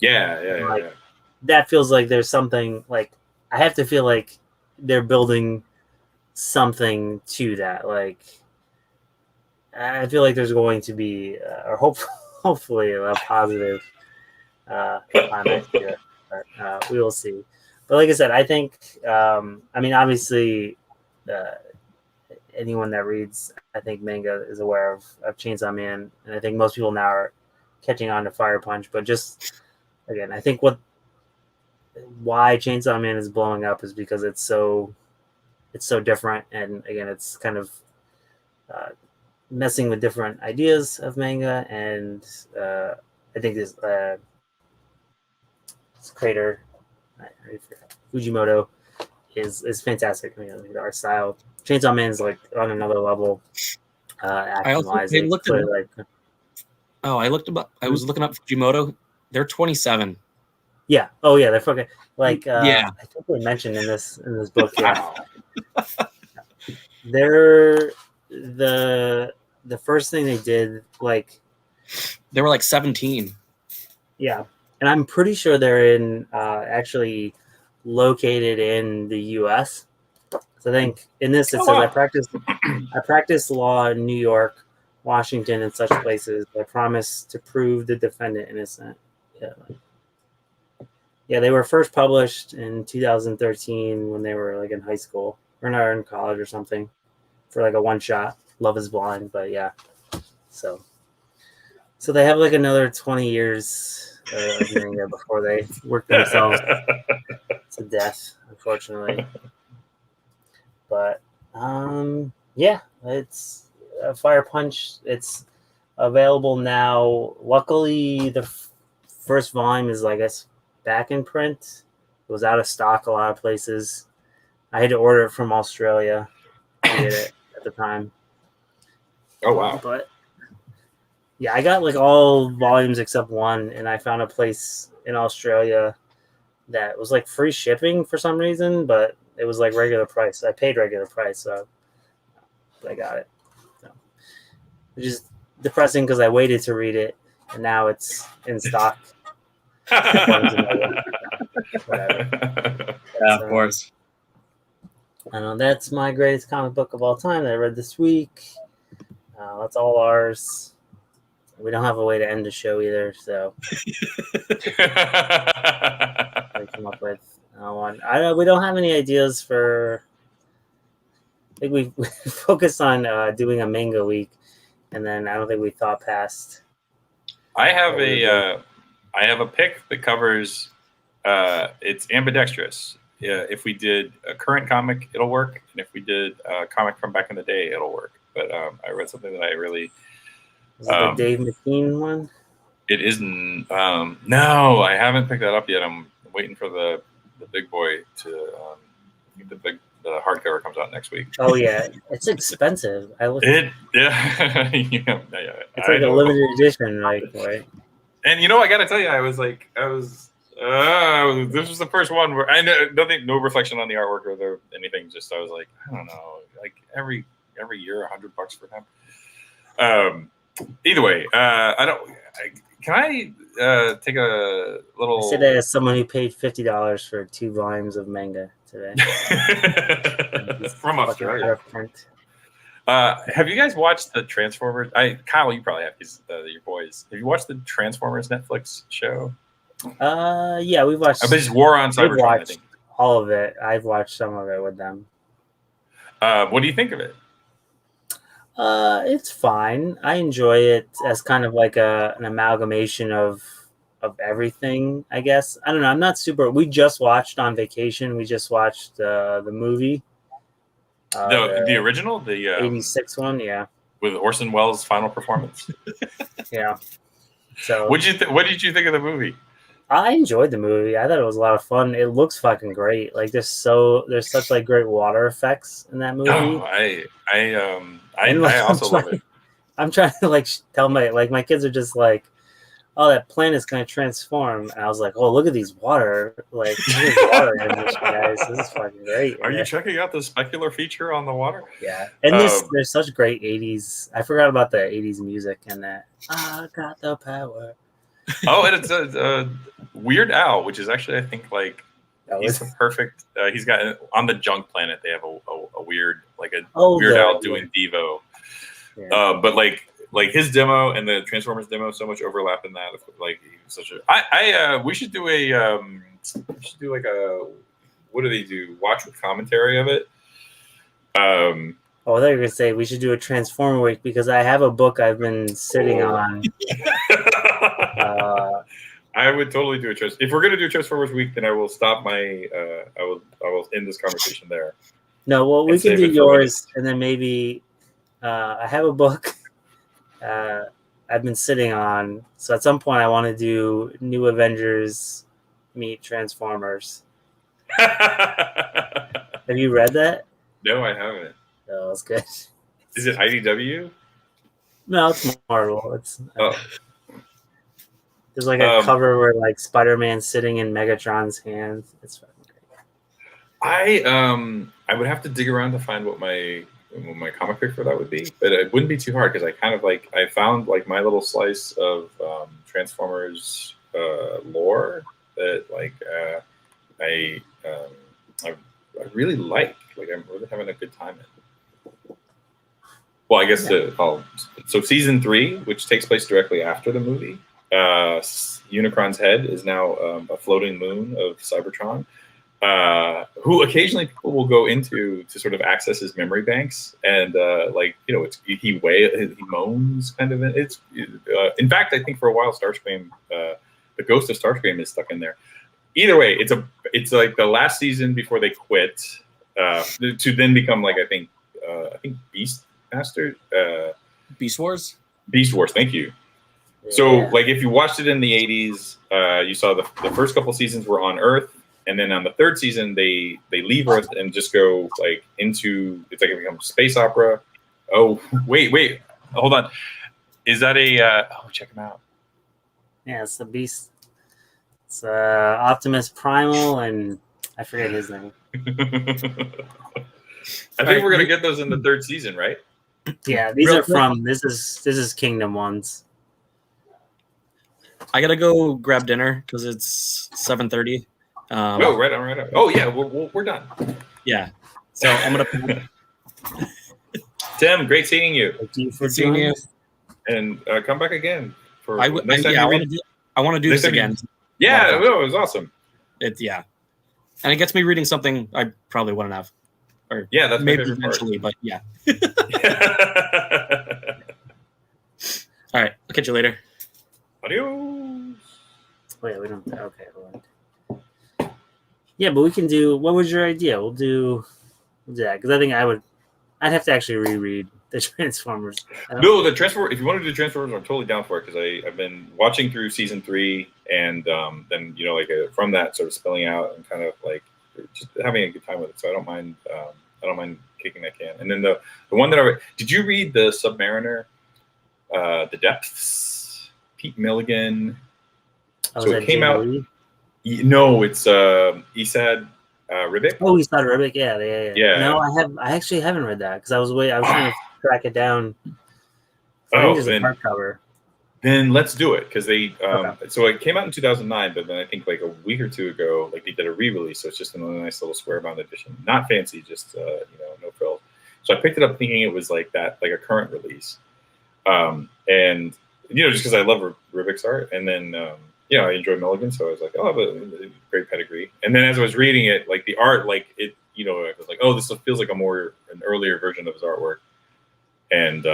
Yeah. That feels like there's something like I have to feel like they're building something to that. Like I feel like there's going to be or hopefully a positive climax here. But we will see. But like I said, I think I mean obviously anyone that reads I think manga is aware of Chainsaw Man, and I think most people now are catching on to Fire Punch. But just again, I think why Chainsaw Man is blowing up is because it's so different, and again, it's kind of messing with different ideas of manga, and I think this creator Fujimoto is fantastic. I mean, the art style, Chainsaw Man is like on another level. Action wise, I looked at like I was looking up Fujimoto. They're 27. yeah. Oh yeah, they're fucking like Yeah. I think they mentioned in this book. Yeah, they're the first thing they did like They were like 17. yeah, and I'm pretty sure they're in actually located in the U.S. So I think in this it says wow. I practice law in New York, Washington, and such places. I promise to prove the defendant innocent. Yeah, they were first published in 2013 when they were like in high school or not in college or something for like a one shot. Love is Blind, but yeah. So they have like another 20 years of manga before they work themselves to death, unfortunately. But yeah, it's Fire Punch. It's available now. Luckily, the first volume is, I guess, back in print. It was out of stock a lot of places. I had to order it from Australia to get it at the time. Oh wow! But yeah, I got like all volumes except one, and I found a place in Australia that was like free shipping for some reason, but it was like regular price. I paid regular price, so I got it. So, which is depressing because I waited to read it, and now it's in stock. Yeah, of course. I know that's my greatest comic book of all time that I read this week. That's all ours. We don't have a way to end the show either, so I come up with one. We don't have any ideas for. I think we focused on doing a manga week, and then I don't think we thought past. I have a pick that covers. It's ambidextrous. Yeah, if we did a current comic, it'll work, and if we did a comic from back in the day, it'll work. But I read something that I really. Is it the Dave McKean one? It isn't. No, I haven't picked that up yet. I'm waiting for the big boy to. The hardcover comes out next week. Oh yeah, it's expensive. Yeah. It's like a limited edition, like right. And I got to tell you, this was the first one where I know no reflection on the artwork or anything. Just I was like, I don't know, like every year $100 for them. Either way, can I take a little? I said that as someone who paid $50 for 2 volumes of manga today from Australia. Have you guys watched the Transformers? Kyle, you probably have because your boys. Have you watched the Transformers Netflix show? Yeah, we've watched. I bet it's War on Cybertron. I think all of it. I've watched some of it with them. What do you think of it? It's fine. I enjoy it as kind of like an amalgamation of everything, I guess. I don't know. I'm not super. We just watched on vacation. We just watched the movie. The original, the 86 one, yeah, with Orson Welles' final performance. Yeah. So, what did you think of the movie? I enjoyed the movie. I thought it was a lot of fun. It looks fucking great. Like there's such like great water effects in that movie. Oh, I also love it. I'm trying to like tell my kids are just like, oh, that plant is going to transform. And I was like, oh, look at these water, like look at water animation, guys. This is fucking great. Are you checking out the specular feature on the water? Yeah, and there's such great '80s. I forgot about the '80s music and that. I got the power. Oh, and it's a Weird Al, which is actually I think like he's the perfect. He's got on the Junk Planet. They have a weird like a Weird Al doing Devo, but like his demo and the Transformers demo, so much overlap in that. Like he was such a. We should do like a. What do they do? Watch with commentary of it. Oh, I thought you were gonna say we should do a Transformer week because I have a book I've been sitting on. I would totally do a if we're gonna do a Transformers week, then I will stop my. I will end this conversation there. No, well, we can do yours, and then maybe I have a book I've been sitting on. So at some point, I want to do New Avengers meet Transformers. Have you read that? No, I haven't. Oh, it's good. Is it IDW? No, it's Marvel. It's there's like a cover where like Spider-Man's sitting in Megatron's hands. It's fucking great. I would have to dig around to find what my comic pick for that would be, but it wouldn't be too hard because I kind of like I found like my little slice of Transformers lore that like I really like. Like I'm really having a good time in. Well, I guess so season 3, which takes place directly after the movie, Unicron's head is now a floating moon of Cybertron, who occasionally people will go into to sort of access his memory banks, and he moans kind of. It's in fact, I think for a while Starscream, the ghost of Starscream is stuck in there. Either way, it's like the last season before they quit to then become like I think Beastmaster, Beast Wars. Beast Wars. Thank you. Yeah. So like if you watched it in the 80s, you saw the first couple seasons were on Earth, and then on the third season they leave Earth and just go like into it's like it becomes space opera. Oh wait, hold on. Is that check him out? Yeah, it's the Beast. It's Optimus Primal, and I forget his name. I think we're gonna get those in the third season, right? Yeah, these are from this is Kingdom ones. I gotta go grab dinner because it's 7:30. Right on. Oh yeah, we're done. Yeah, so I'm gonna. Tim, great seeing you. Thank you for seeing you, and come back again for I want to do this again. Yeah, it was awesome. And it gets me reading something I probably wouldn't have. Or that's maybe eventually, but yeah. All right, I'll catch you later. Adios. Wait, we don't. Okay, hold on. Yeah, but we can do. What was your idea? We'll do that because I think I'd have to actually reread the Transformers. No, the Transformers. If you want to do Transformers, I'm totally down for it because I've been watching through season 3, and then from that sort of spilling out and kind of like just having a good time with it. So I don't mind. I don't mind kicking that can. And then the one that did you read the Submariner, The Depths, Pete Milligan? Oh, so it came out. No, it's Esad Ribic. Oh, Esad Ribic. Yeah. No, I actually haven't read that because I was trying to track it down. I think there's a hardcover. Then let's do it because they. So it came out in 2009, but then I think like a week or two ago, like they did a re-release. So it's just another nice little square bound edition, not fancy, just no frills. So I picked it up thinking it was like that, like a current release, and just because I love Ribic's art, and then I enjoy Milligan, so I was like, oh, but great pedigree. And then as I was reading it, like the art, like it, I was like, oh, this feels like an earlier version of his artwork, and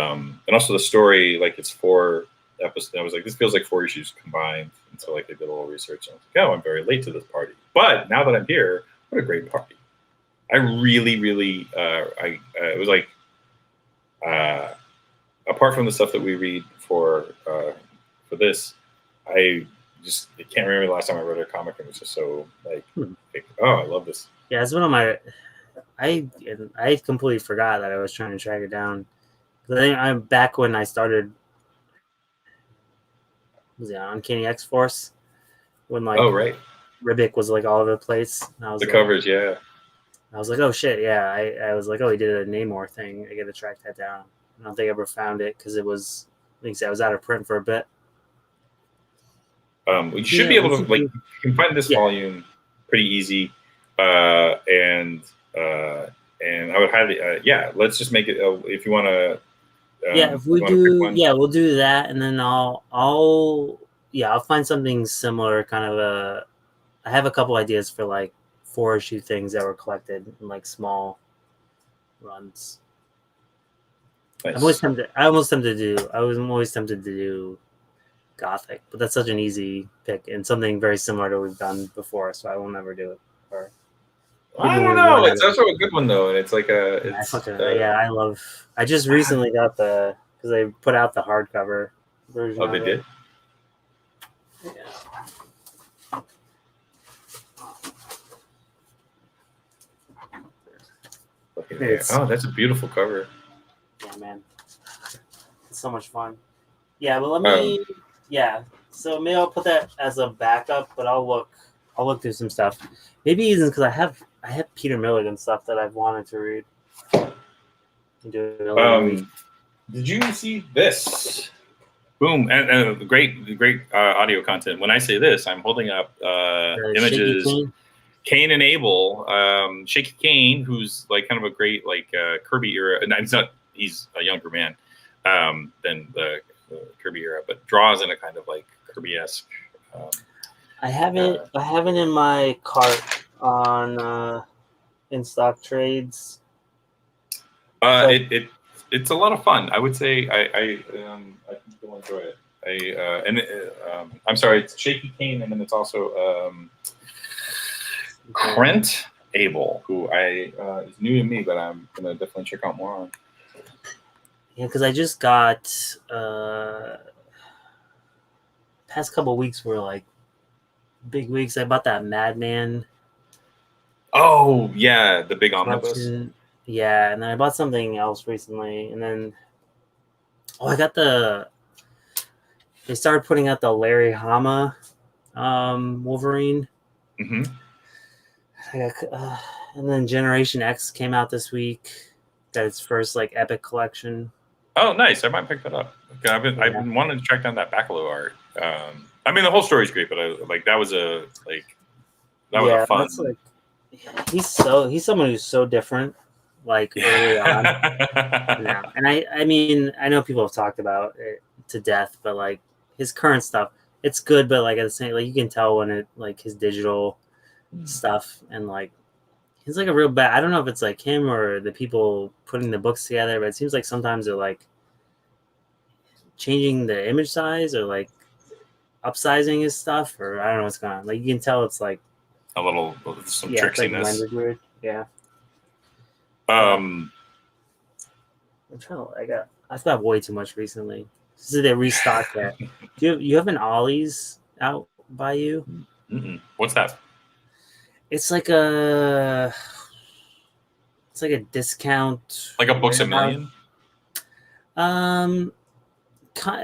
also the story, like it's 4 episodes. I was like, this feels like 4 issues combined, and so like they did a little research, and I was like, oh, I'm very late to this party, but now that I'm here, what a great party! I really, really, it was like, apart from the stuff that we read for this, I can't remember the last time I read a comic and it was just so like, oh, I love this. Yeah, it's one of my. I completely forgot that I was trying to track it down. I think I'm back when I started. I think it was a hardcover. Yeah, was it Uncanny X Force when like Oh, right. Ribic was like all over the place. And I was The like, covers, yeah. I was like, oh shit, yeah. I was like, oh, he did a Namor thing. I got to track that down. I don't think I ever found it because it was, like I said, I was out of print for a bit. You should be able to like. You can find this volume pretty easy, and I would highly, let's just make it. If you want to, if we do, we'll do that, and then I'll find something similar. Kind of I have a couple ideas for like 4-issue things that were collected in like small runs. Nice. I was always tempted to do Gothic, but that's such an easy pick and something very similar to what we've done before, so I will never do it. I don't know. It's also a good one though, and it's like I just recently got because they put out the hardcover version. Oh, they did. Yeah. Oh, that's a beautiful cover. Yeah, man, it's so much fun. Yeah, but let me. So maybe I'll put that as a backup, but I'll look through some stuff. Maybe even because I have Peter Milligan stuff that I've wanted to read. Did you see this? Boom! And great audio content. When I say this, I'm holding up images. Cain and Abel, Shaky Cain, who's like kind of a great like Kirby era. And he's a younger man than the Kirby era, but draws in a kind of like Kirby-esque. I have it in my cart on in stock trades. It's a lot of fun. I would say I think you'll enjoy it. I'm sorry, it's Shaky Cain, and then it's also Brent Abel, who is new to me, but I'm gonna definitely check out more on. Yeah, because I just got past couple of weeks were like big weeks. I bought that Madman. Oh yeah, the big omnibus. Yeah, and then I bought something else recently, and then I got they started putting out the Larry Hama Wolverine. Mm-hmm. And then Generation X came out this week. Got its first like epic collection. Oh, nice! I might pick that up. I've been wanting to track down that Bacalo art. I mean, the whole story's great, but that was a fun. He's someone who's so different. Like early on, and I mean, I know people have talked about it to death, but like his current stuff, it's good, but like at the same, like you can tell when it like his digital stuff and like he's like a real bad. I don't know if it's like him or the people putting the books together, but it seems like sometimes they're like changing the image size or like upsizing his stuff, or I don't know what's going on. Like you can tell it's like a little some tricksiness. Like weird. Yeah. I'm trying to. I've got way too much recently. So they restocked that. Do you have an Ollie's out by you? Mm-mm. What's that? It's like a discount. Like a Books A Million? I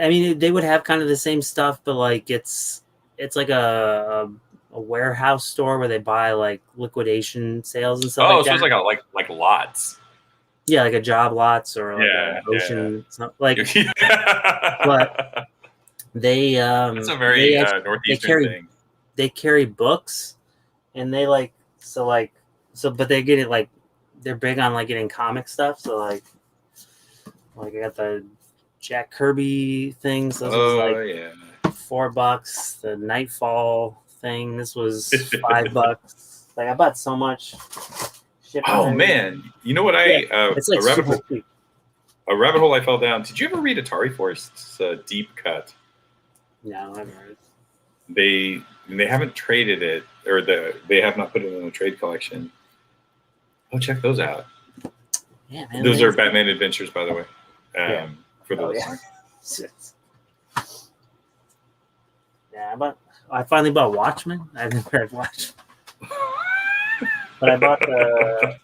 mean, they would have kind of the same stuff, but like it's like a warehouse store where they buy like liquidation sales and stuff. Oh, so it's like lots. Yeah, like a Job Lots or like an Ocean. Yeah. Like, but they it's a very northeastern thing. They carry books, and they but they get it like they're big on like getting comic stuff. So like I got the Jack Kirby things. Those was like $4. The Nightfall thing. This was $5. Like I bought so much. Oh man, you know what it's like a rabbit hole I fell down. Did you ever read Atari Force's Deep Cut? No, I haven't heard. They haven't traded it, or they have not put it in the trade collection. Oh, check those out. Yeah, man. Those are Batman Adventures, by the way. For those. Yeah, I finally bought Watchmen. I've never read Watchmen. But I bought I'm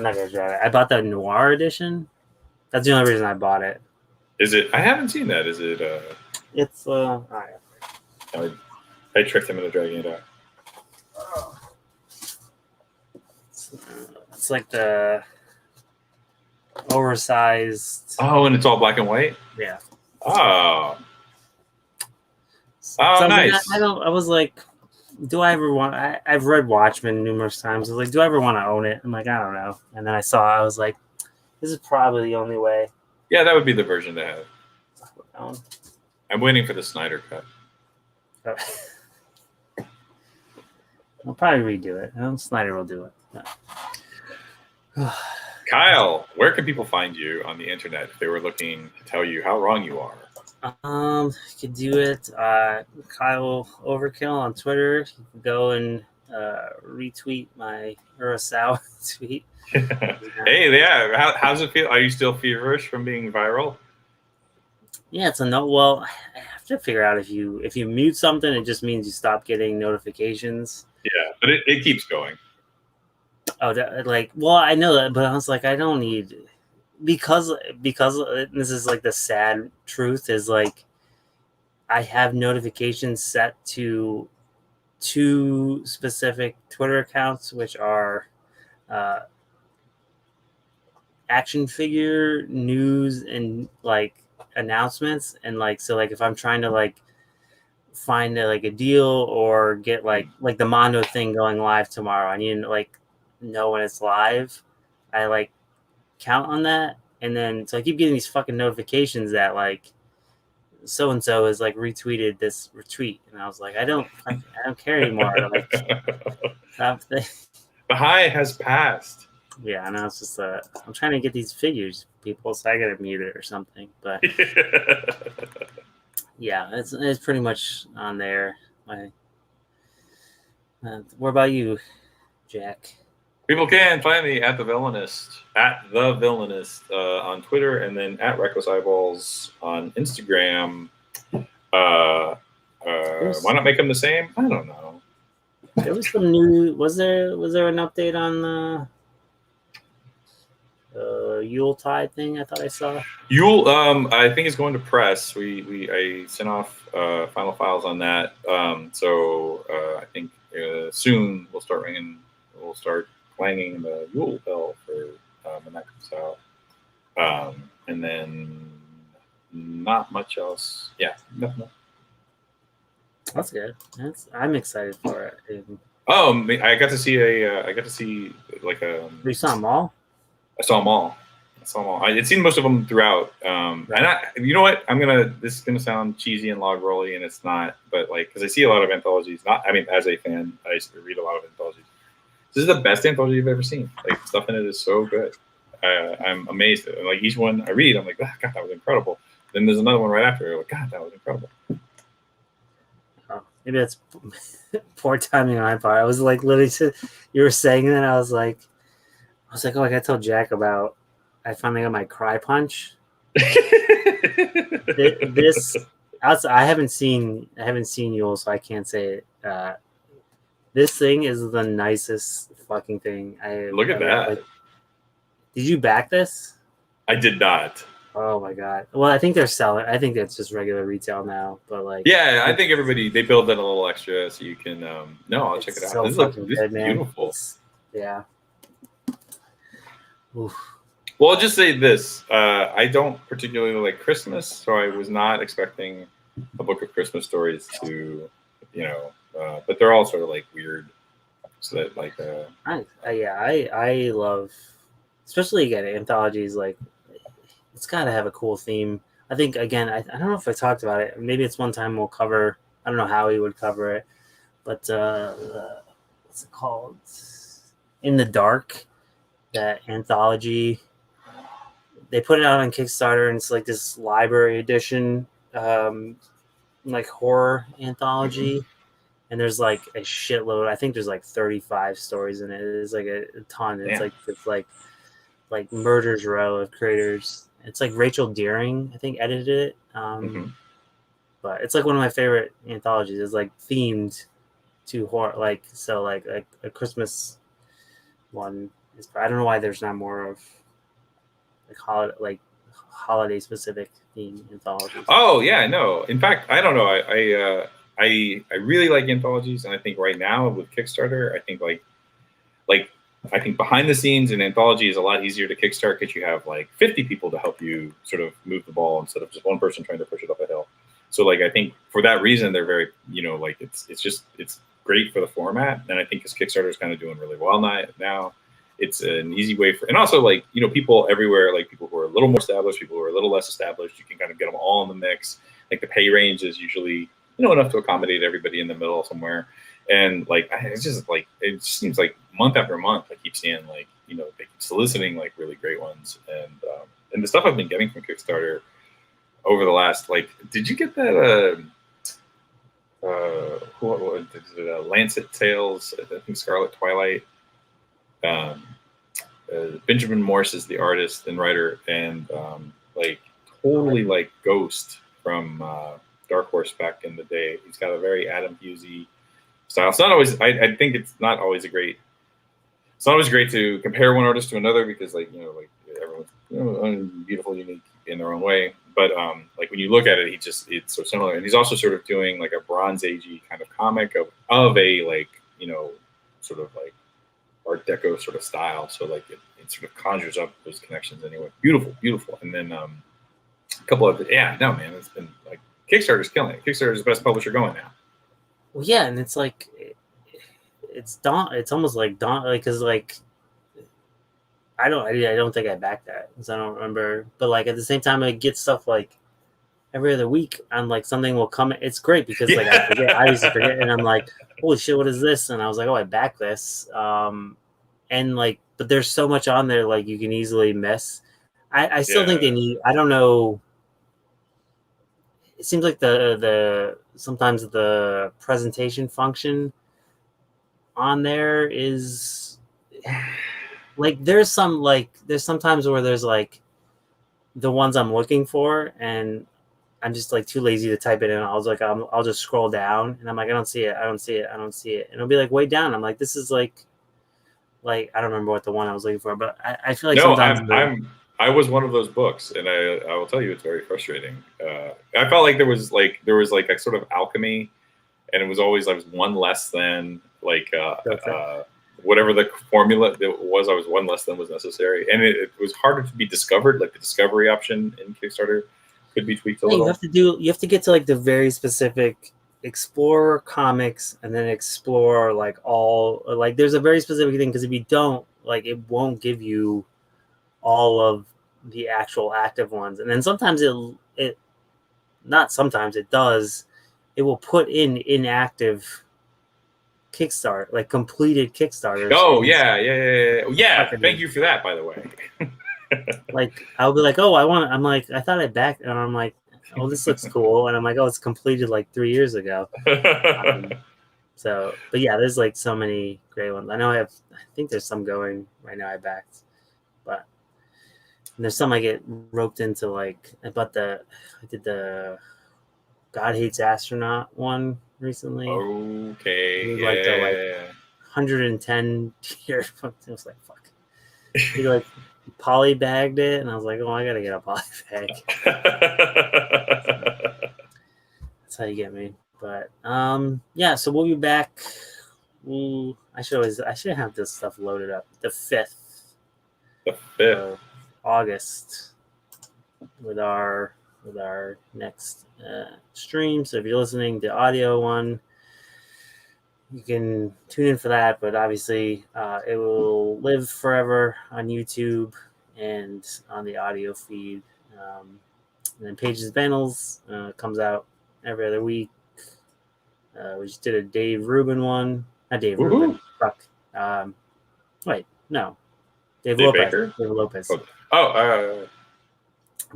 not gonna try it. I bought the Noir edition. That's the only reason I bought it. Is it? I haven't seen that. Is it? It's all right. I tricked him into dragging it out. It's like the oversized. Oh, and it's all black and white. Yeah. Oh, So I was like, nice. I was like, do I ever want? I've read Watchmen numerous times. I was like, do I ever want to own it? I'm like, I don't know. And then I was like, this is probably the only way. Yeah, that would be the version to have. Um, I'm waiting for the Snyder cut. I'll probably redo it. Snyder will do it. Kyle, where can people find you on the internet if they were looking to tell you how wrong you are? You could do it. Kyle Overkill on Twitter. You can go and retweet my Urasawa tweet. Hey, yeah. How's it feel? Are you still feverish from being viral? Yeah, it's a no. Well, I have to figure out if you mute something, it just means you stop getting notifications. Yeah, but it keeps going. Oh, well, I know that, but I was like, I don't need because this is like the sad truth is like I have notifications set to 2 specific Twitter accounts, which are action figure news and like announcements, and like so like if I'm trying to like find a deal or get like the Mondo thing going live tomorrow, I need to like know when it's live. I like count on that, and then so I keep getting these fucking notifications that like so and so has like retweeted this retweet, and I was like, I don't care anymore. Like, stop the high has passed. Yeah, and I was just I'm trying to get these figures, people, so I gotta mute it or something. But yeah, it's pretty much on there. What about you, Jack? People can find me at the Villainist on Twitter, and then at Reckless Eyeballs on Instagram. Why not make them the same? I don't know. There was some new. Was there an update on the Yuletide thing? I thought I saw. Yule, I think it's going to press. I sent off final files on that. So I think soon we'll start clanging the Yule bell for when that comes out. And then not much else. Yeah, nothing. That's good. I'm excited for it. I got to see like a. You saw them all? I saw them all. I'd seen most of them throughout. And you know what? This is gonna sound cheesy and log rolly, and it's not. But like, because I see a lot of anthologies. As a fan, I used to read a lot of anthologies. This is the best anthology you've ever seen. Like, stuff in it is so good. I'm amazed. Like, each one I read, I'm like, oh, God, that was incredible. Then there's another one right after. I'm like, God, that was incredible. Oh, maybe that's poor timing on my part. I was like, literally, you were saying that, I was like, oh, I gotta tell Jack about. I finally got my cry punch. This, I haven't seen Yule, so I can't say it. This thing is the nicest fucking thing. Look at that. Like, did you back this? I did not. Oh my god. Well, I think they're selling. I think that's just regular retail now. But like, yeah, I think they build that a little extra so you can. No, I'll check it out. So this good, is beautiful. Yeah. Oof. Well, I'll just say this: I don't particularly like Christmas, so I was not expecting a book of Christmas stories to, but they're all sort of like weird. So that like, I love, especially again anthologies. Like, it's got to have a cool theme. I think again, I don't know if I talked about it. Maybe it's one time we'll cover. I don't know how we would cover it, but what's it called? In the Dark, that anthology. They put it out on Kickstarter, and it's like this library edition, like horror anthology. And there's like a shitload. I think there's like 35 stories in it. It's like a ton. It's like Murder's Row of creators. It's like Rachel Deering, I think, edited it. But it's like one of my favorite anthologies. It's like themed to horror, like a Christmas one. I don't know why there's not more of like holiday specific theme anthologies. Oh yeah, no. In fact, I don't know. I really like anthologies, and I think right now with Kickstarter, I think like I think behind the scenes an anthology is a lot easier to kickstart because you have like 50 people to help you sort of move the ball instead of just one person trying to push it up a hill. So like I think for that reason they're very, you know, like it's great for the format, and I think because Kickstarter is kind of doing really well now. It's an easy way for, and also like, you know, people everywhere, like people who are a little more established, people who are a little less established, you can kind of get them all in the mix. Like the pay range is usually, you know, enough to accommodate everybody in the middle somewhere. And like, it's just like, it just seems like month after month, I keep seeing like, you know, they keep soliciting like really great ones. And the stuff I've been getting from Kickstarter over the last, like, did you get that, what is it, Lancet Tales, I think Scarlet Twilight, Benjamin Morse is the artist and writer, and like totally like Ghost from Dark Horse back in the day. He's got a very Adam Hughesy style. It's not always. I think it's not always a great. It's not always great to compare one artist to another because, like, you know, like everyone's, you know, beautiful, unique in their own way. But like when you look at it, it's so similar. And he's also sort of doing like a Bronze Agey kind of comic of a, like, you know, sort of like Art Deco sort of style. So like it sort of conjures up those connections anyway. Beautiful. And then a couple of, no man, it's been like Kickstarter's killing it. Kickstarter's the best publisher going now. Well, yeah, and it's like it's almost like because like I don't think I backed that because I don't remember. But like at the same time, I get stuff like every other week on like something will come. It's great because like I used to forget, and I'm like, holy shit, what is this? And I was like, oh, I backed this. And like, but there's so much on there like you can easily miss. I still think they need. I don't know. It seems like the sometimes the presentation function on there is like there's sometimes where there's like the ones I'm looking for and I'm just like too lazy to type it in. I was like, I'll just scroll down and I'm like, I don't see it. And it'll be like way down. I'm like, this is like I don't remember what the one I was looking for, but I feel like sometimes I was one of those books, and I will tell you it's very frustrating. I felt like there was like a sort of alchemy, and it was always I was one less than like whatever the formula that was. I was one less than was necessary, and it was harder to be discovered. Like the discovery option in Kickstarter could be tweaked a little. You have to get to like the very specific explore comics and then explore like all like there's a very specific thing because if you don't like it won't give you all of the actual active ones, and then sometimes it does. It will put in inactive Kickstarter, like completed Kickstarters. Oh yeah. Thank you for that, by the way. Like I'll be like, oh, I'm like, I thought I backed, and I'm like, oh, this looks cool, and I'm like, oh, it's completed like 3 years ago. So, but yeah, there's like so many great ones. I think there's some going right now. I backed, but. And there's some I get roped into, like I did the God Hates Astronaut one recently. Okay. It was like the 110 tier. It was like fuck. He like poly bagged it, and I was like, oh, I gotta get a poly bag. That's how you get me. But yeah. So we'll be back. I should have this stuff loaded up. The 5th. The 5th. August with our next stream. So if you're listening to audio one, you can tune in for that. But obviously, it will live forever on YouTube and on the audio feed. And then Pages and Panels comes out every other week. We just did a Dave Rubin one. Not Dave Rubin. Fuck. Wait, no. Dave Lopez.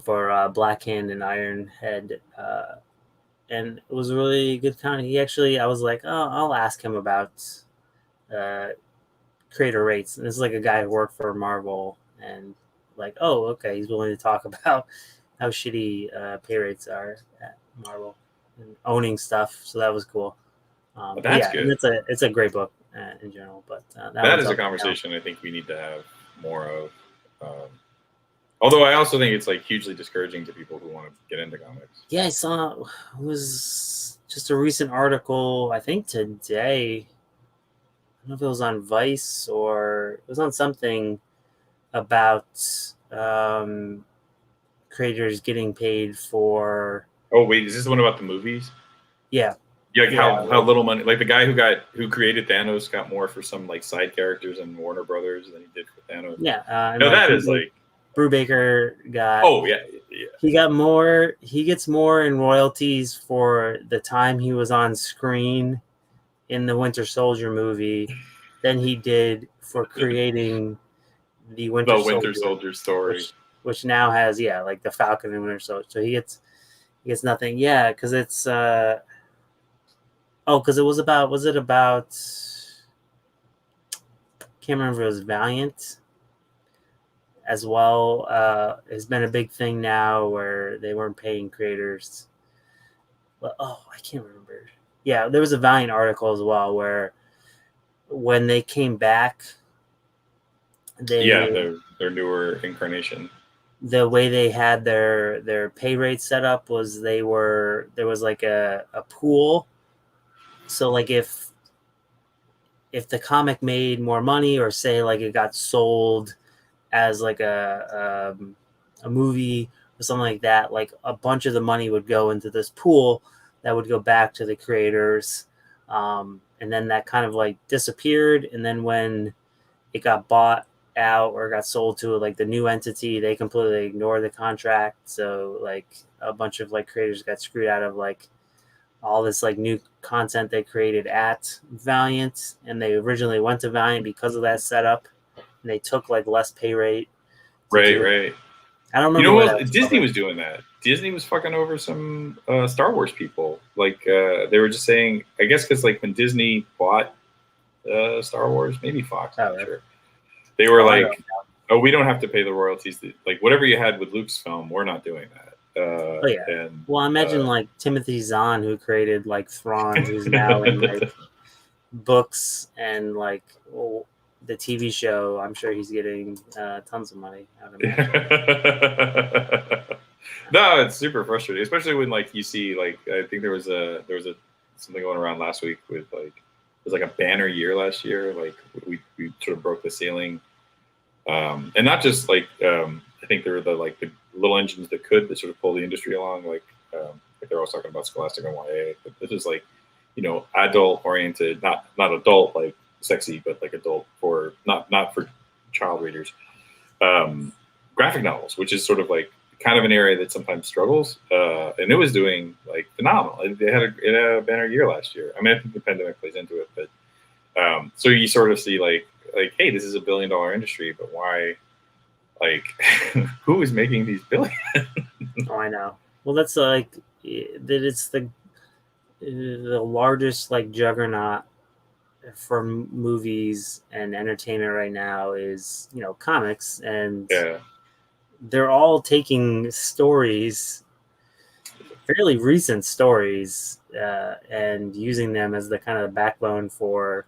For Black Hand and Iron Head. And it was a really good time. He actually, I was like, oh, I'll ask him about creator rates. And this is like a guy who worked for Marvel and like, oh, okay, he's willing to talk about how shitty pay rates are at Marvel and owning stuff. So that was cool. That's good. And it's a great book in general. But that is a conversation I think we need to have more of. Although I also think it's like hugely discouraging to people who want to get into comics. Yeah, I saw it was just a recent article, I think today. I don't know if it was on Vice or it was on something about creators getting paid for. Oh wait, is this the one about the movies? Yeah. Yeah, like Yeah. how little money, like the guy who created Thanos got more for some like side characters in Warner Brothers than he did for Thanos. Yeah. No, that is like Brubaker got. Oh yeah. He got more. He gets more in royalties for the time he was on screen in the Winter Soldier movie than he did for creating the Winter Soldier story, which now has like the Falcon and Winter Soldier. So he gets nothing. Yeah, because it's because it was about. Was it about? Can't remember if it was Valiant as well. Has been a big thing now where they weren't paying creators. Well, I can't remember. Yeah, there was a Valiant article as well where when they came back, their newer incarnation. The way they had their pay rate set up was there was like a pool. So like if the comic made more money, or say like it got sold as like a movie or something like that, like a bunch of the money would go into this pool that would go back to the creators, and then that kind of like disappeared. And then when it got bought out or got sold to like the new entity, they completely ignored the contract. So like a bunch of like creators got screwed out of like all this like new content they created at Valiant, and they originally went to Valiant because of that setup, and they took like less pay rate. Right. I don't remember. Disney was doing that. Disney was fucking over some Star Wars people. Like they were just saying, I guess because like when Disney bought Star Wars, maybe Fox, I'm not sure. They were like, "Oh, we don't have to pay the royalties. Like whatever you had with Lucasfilm, we're not doing that." And, I imagine like Timothy Zahn, who created like Thrawn, who's now in like books and like the TV show. I'm sure he's getting tons of money out of it. No, it's super frustrating, especially when like you see like I think there was a something going around last week with like it was like a banner year last year. Like we sort of broke the ceiling, and not just like I think there were the little engines that sort of pull the industry along. Like they're always talking about Scholastic and YA, but this is like adult oriented, not adult like sexy, but like adult for not for child readers. Graphic novels, which is sort of like kind of an area that sometimes struggles, and it was doing like phenomenal. It had a banner year last year. I mean, I think the pandemic plays into it, but so you sort of see like, hey, this is $1 billion industry, but why? Like, who is making these billions? Oh, I know. Well, that's like that. It's the largest like juggernaut for movies and entertainment right now is comics, and they're all taking stories, fairly recent stories, and using them as the kind of backbone for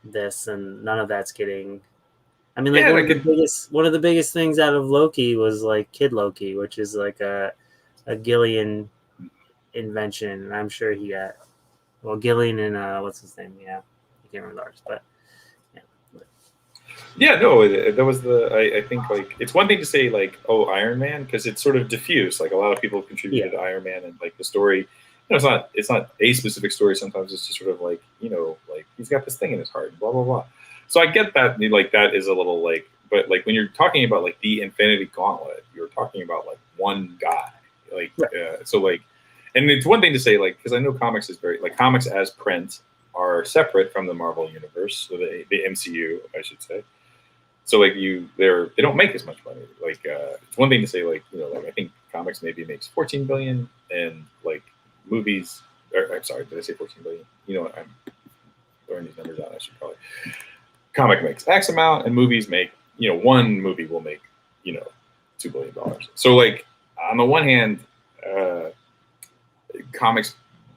this, and none of that's getting. I mean, like one of the biggest things out of Loki was like Kid Loki, which is like a Gillian invention, and I'm sure he got Gillian and what's his name? Yeah, I can't remember ours, but yeah, no, that was I think like it's one thing to say like, oh, Iron Man, because it's sort of diffuse. Like a lot of people contributed to Iron Man, and like the story, it's not a specific story. Sometimes it's just sort of like like he's got this thing in his heart, blah blah blah. So I get that, like that is a little like, but like when you're talking about like the Infinity Gauntlet, you're talking about like one guy, like so like, and it's one thing to say like, because I know comics is very like comics as print are separate from the Marvel universe, so the MCU, I should say. So like they don't make as much money. Like it's one thing to say like like I think comics maybe makes 14 billion, and like movies. I'm sorry, did I say 14 billion? I'm throwing these numbers out. I should probably. Comic makes X amount, and movies make one movie will make $2 billion. So like on the one hand,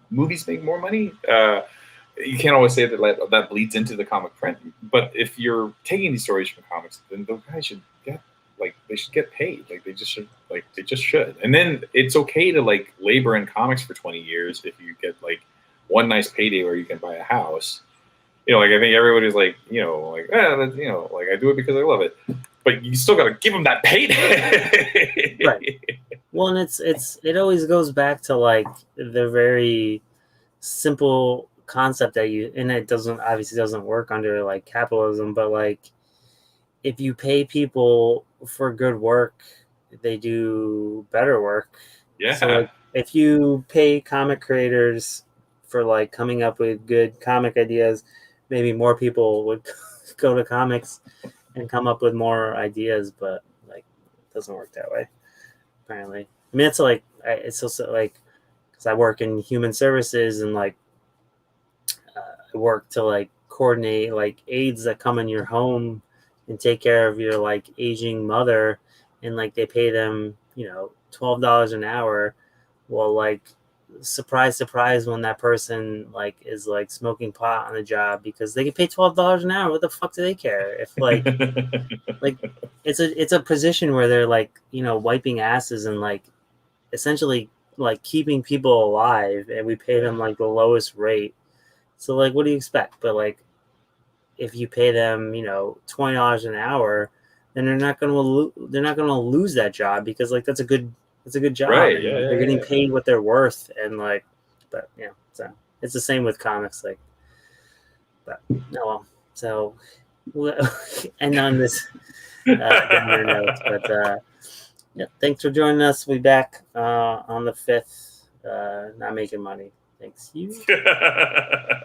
movies make more money. You can't always say that that bleeds into the comic print, but if you're taking these stories from comics, then those guys should get like they should get paid. Like they just should. And then it's okay to like labor in comics for 20 years if you get like one nice payday where you can buy a house. Like I think everybody's like, like, like I do it because I love it. But you still got to give them that payday. Right. Well, and it always goes back to like the very simple concept that and it obviously doesn't work under like capitalism, but like if you pay people for good work, they do better work. Yeah. So like if you pay comic creators for like coming up with good comic ideas, maybe more people would go to comics and come up with more ideas, but like it doesn't work that way, apparently. I mean, it's like it's also like because I work in human services and like I work to like coordinate like aides that come in your home and take care of your like aging mother, and like they pay them $12 an hour. Well, like surprise when that person like is like smoking pot on the job because they get paid $12 an hour. What the fuck do they care if like like it's a position where they're like wiping asses and like essentially like keeping people alive, and we pay them like the lowest rate. So like what do you expect? But like if you pay them $20 an hour, then they're not going to lose that job because like that's a good job, right? And Yeah, they're getting paid what they're worth, and like, but yeah, so it's the same with comics, like, but no, well, so and on this downer note, but yeah, thanks for joining us. We'll be back on the 5th. Not making money. Thanks you.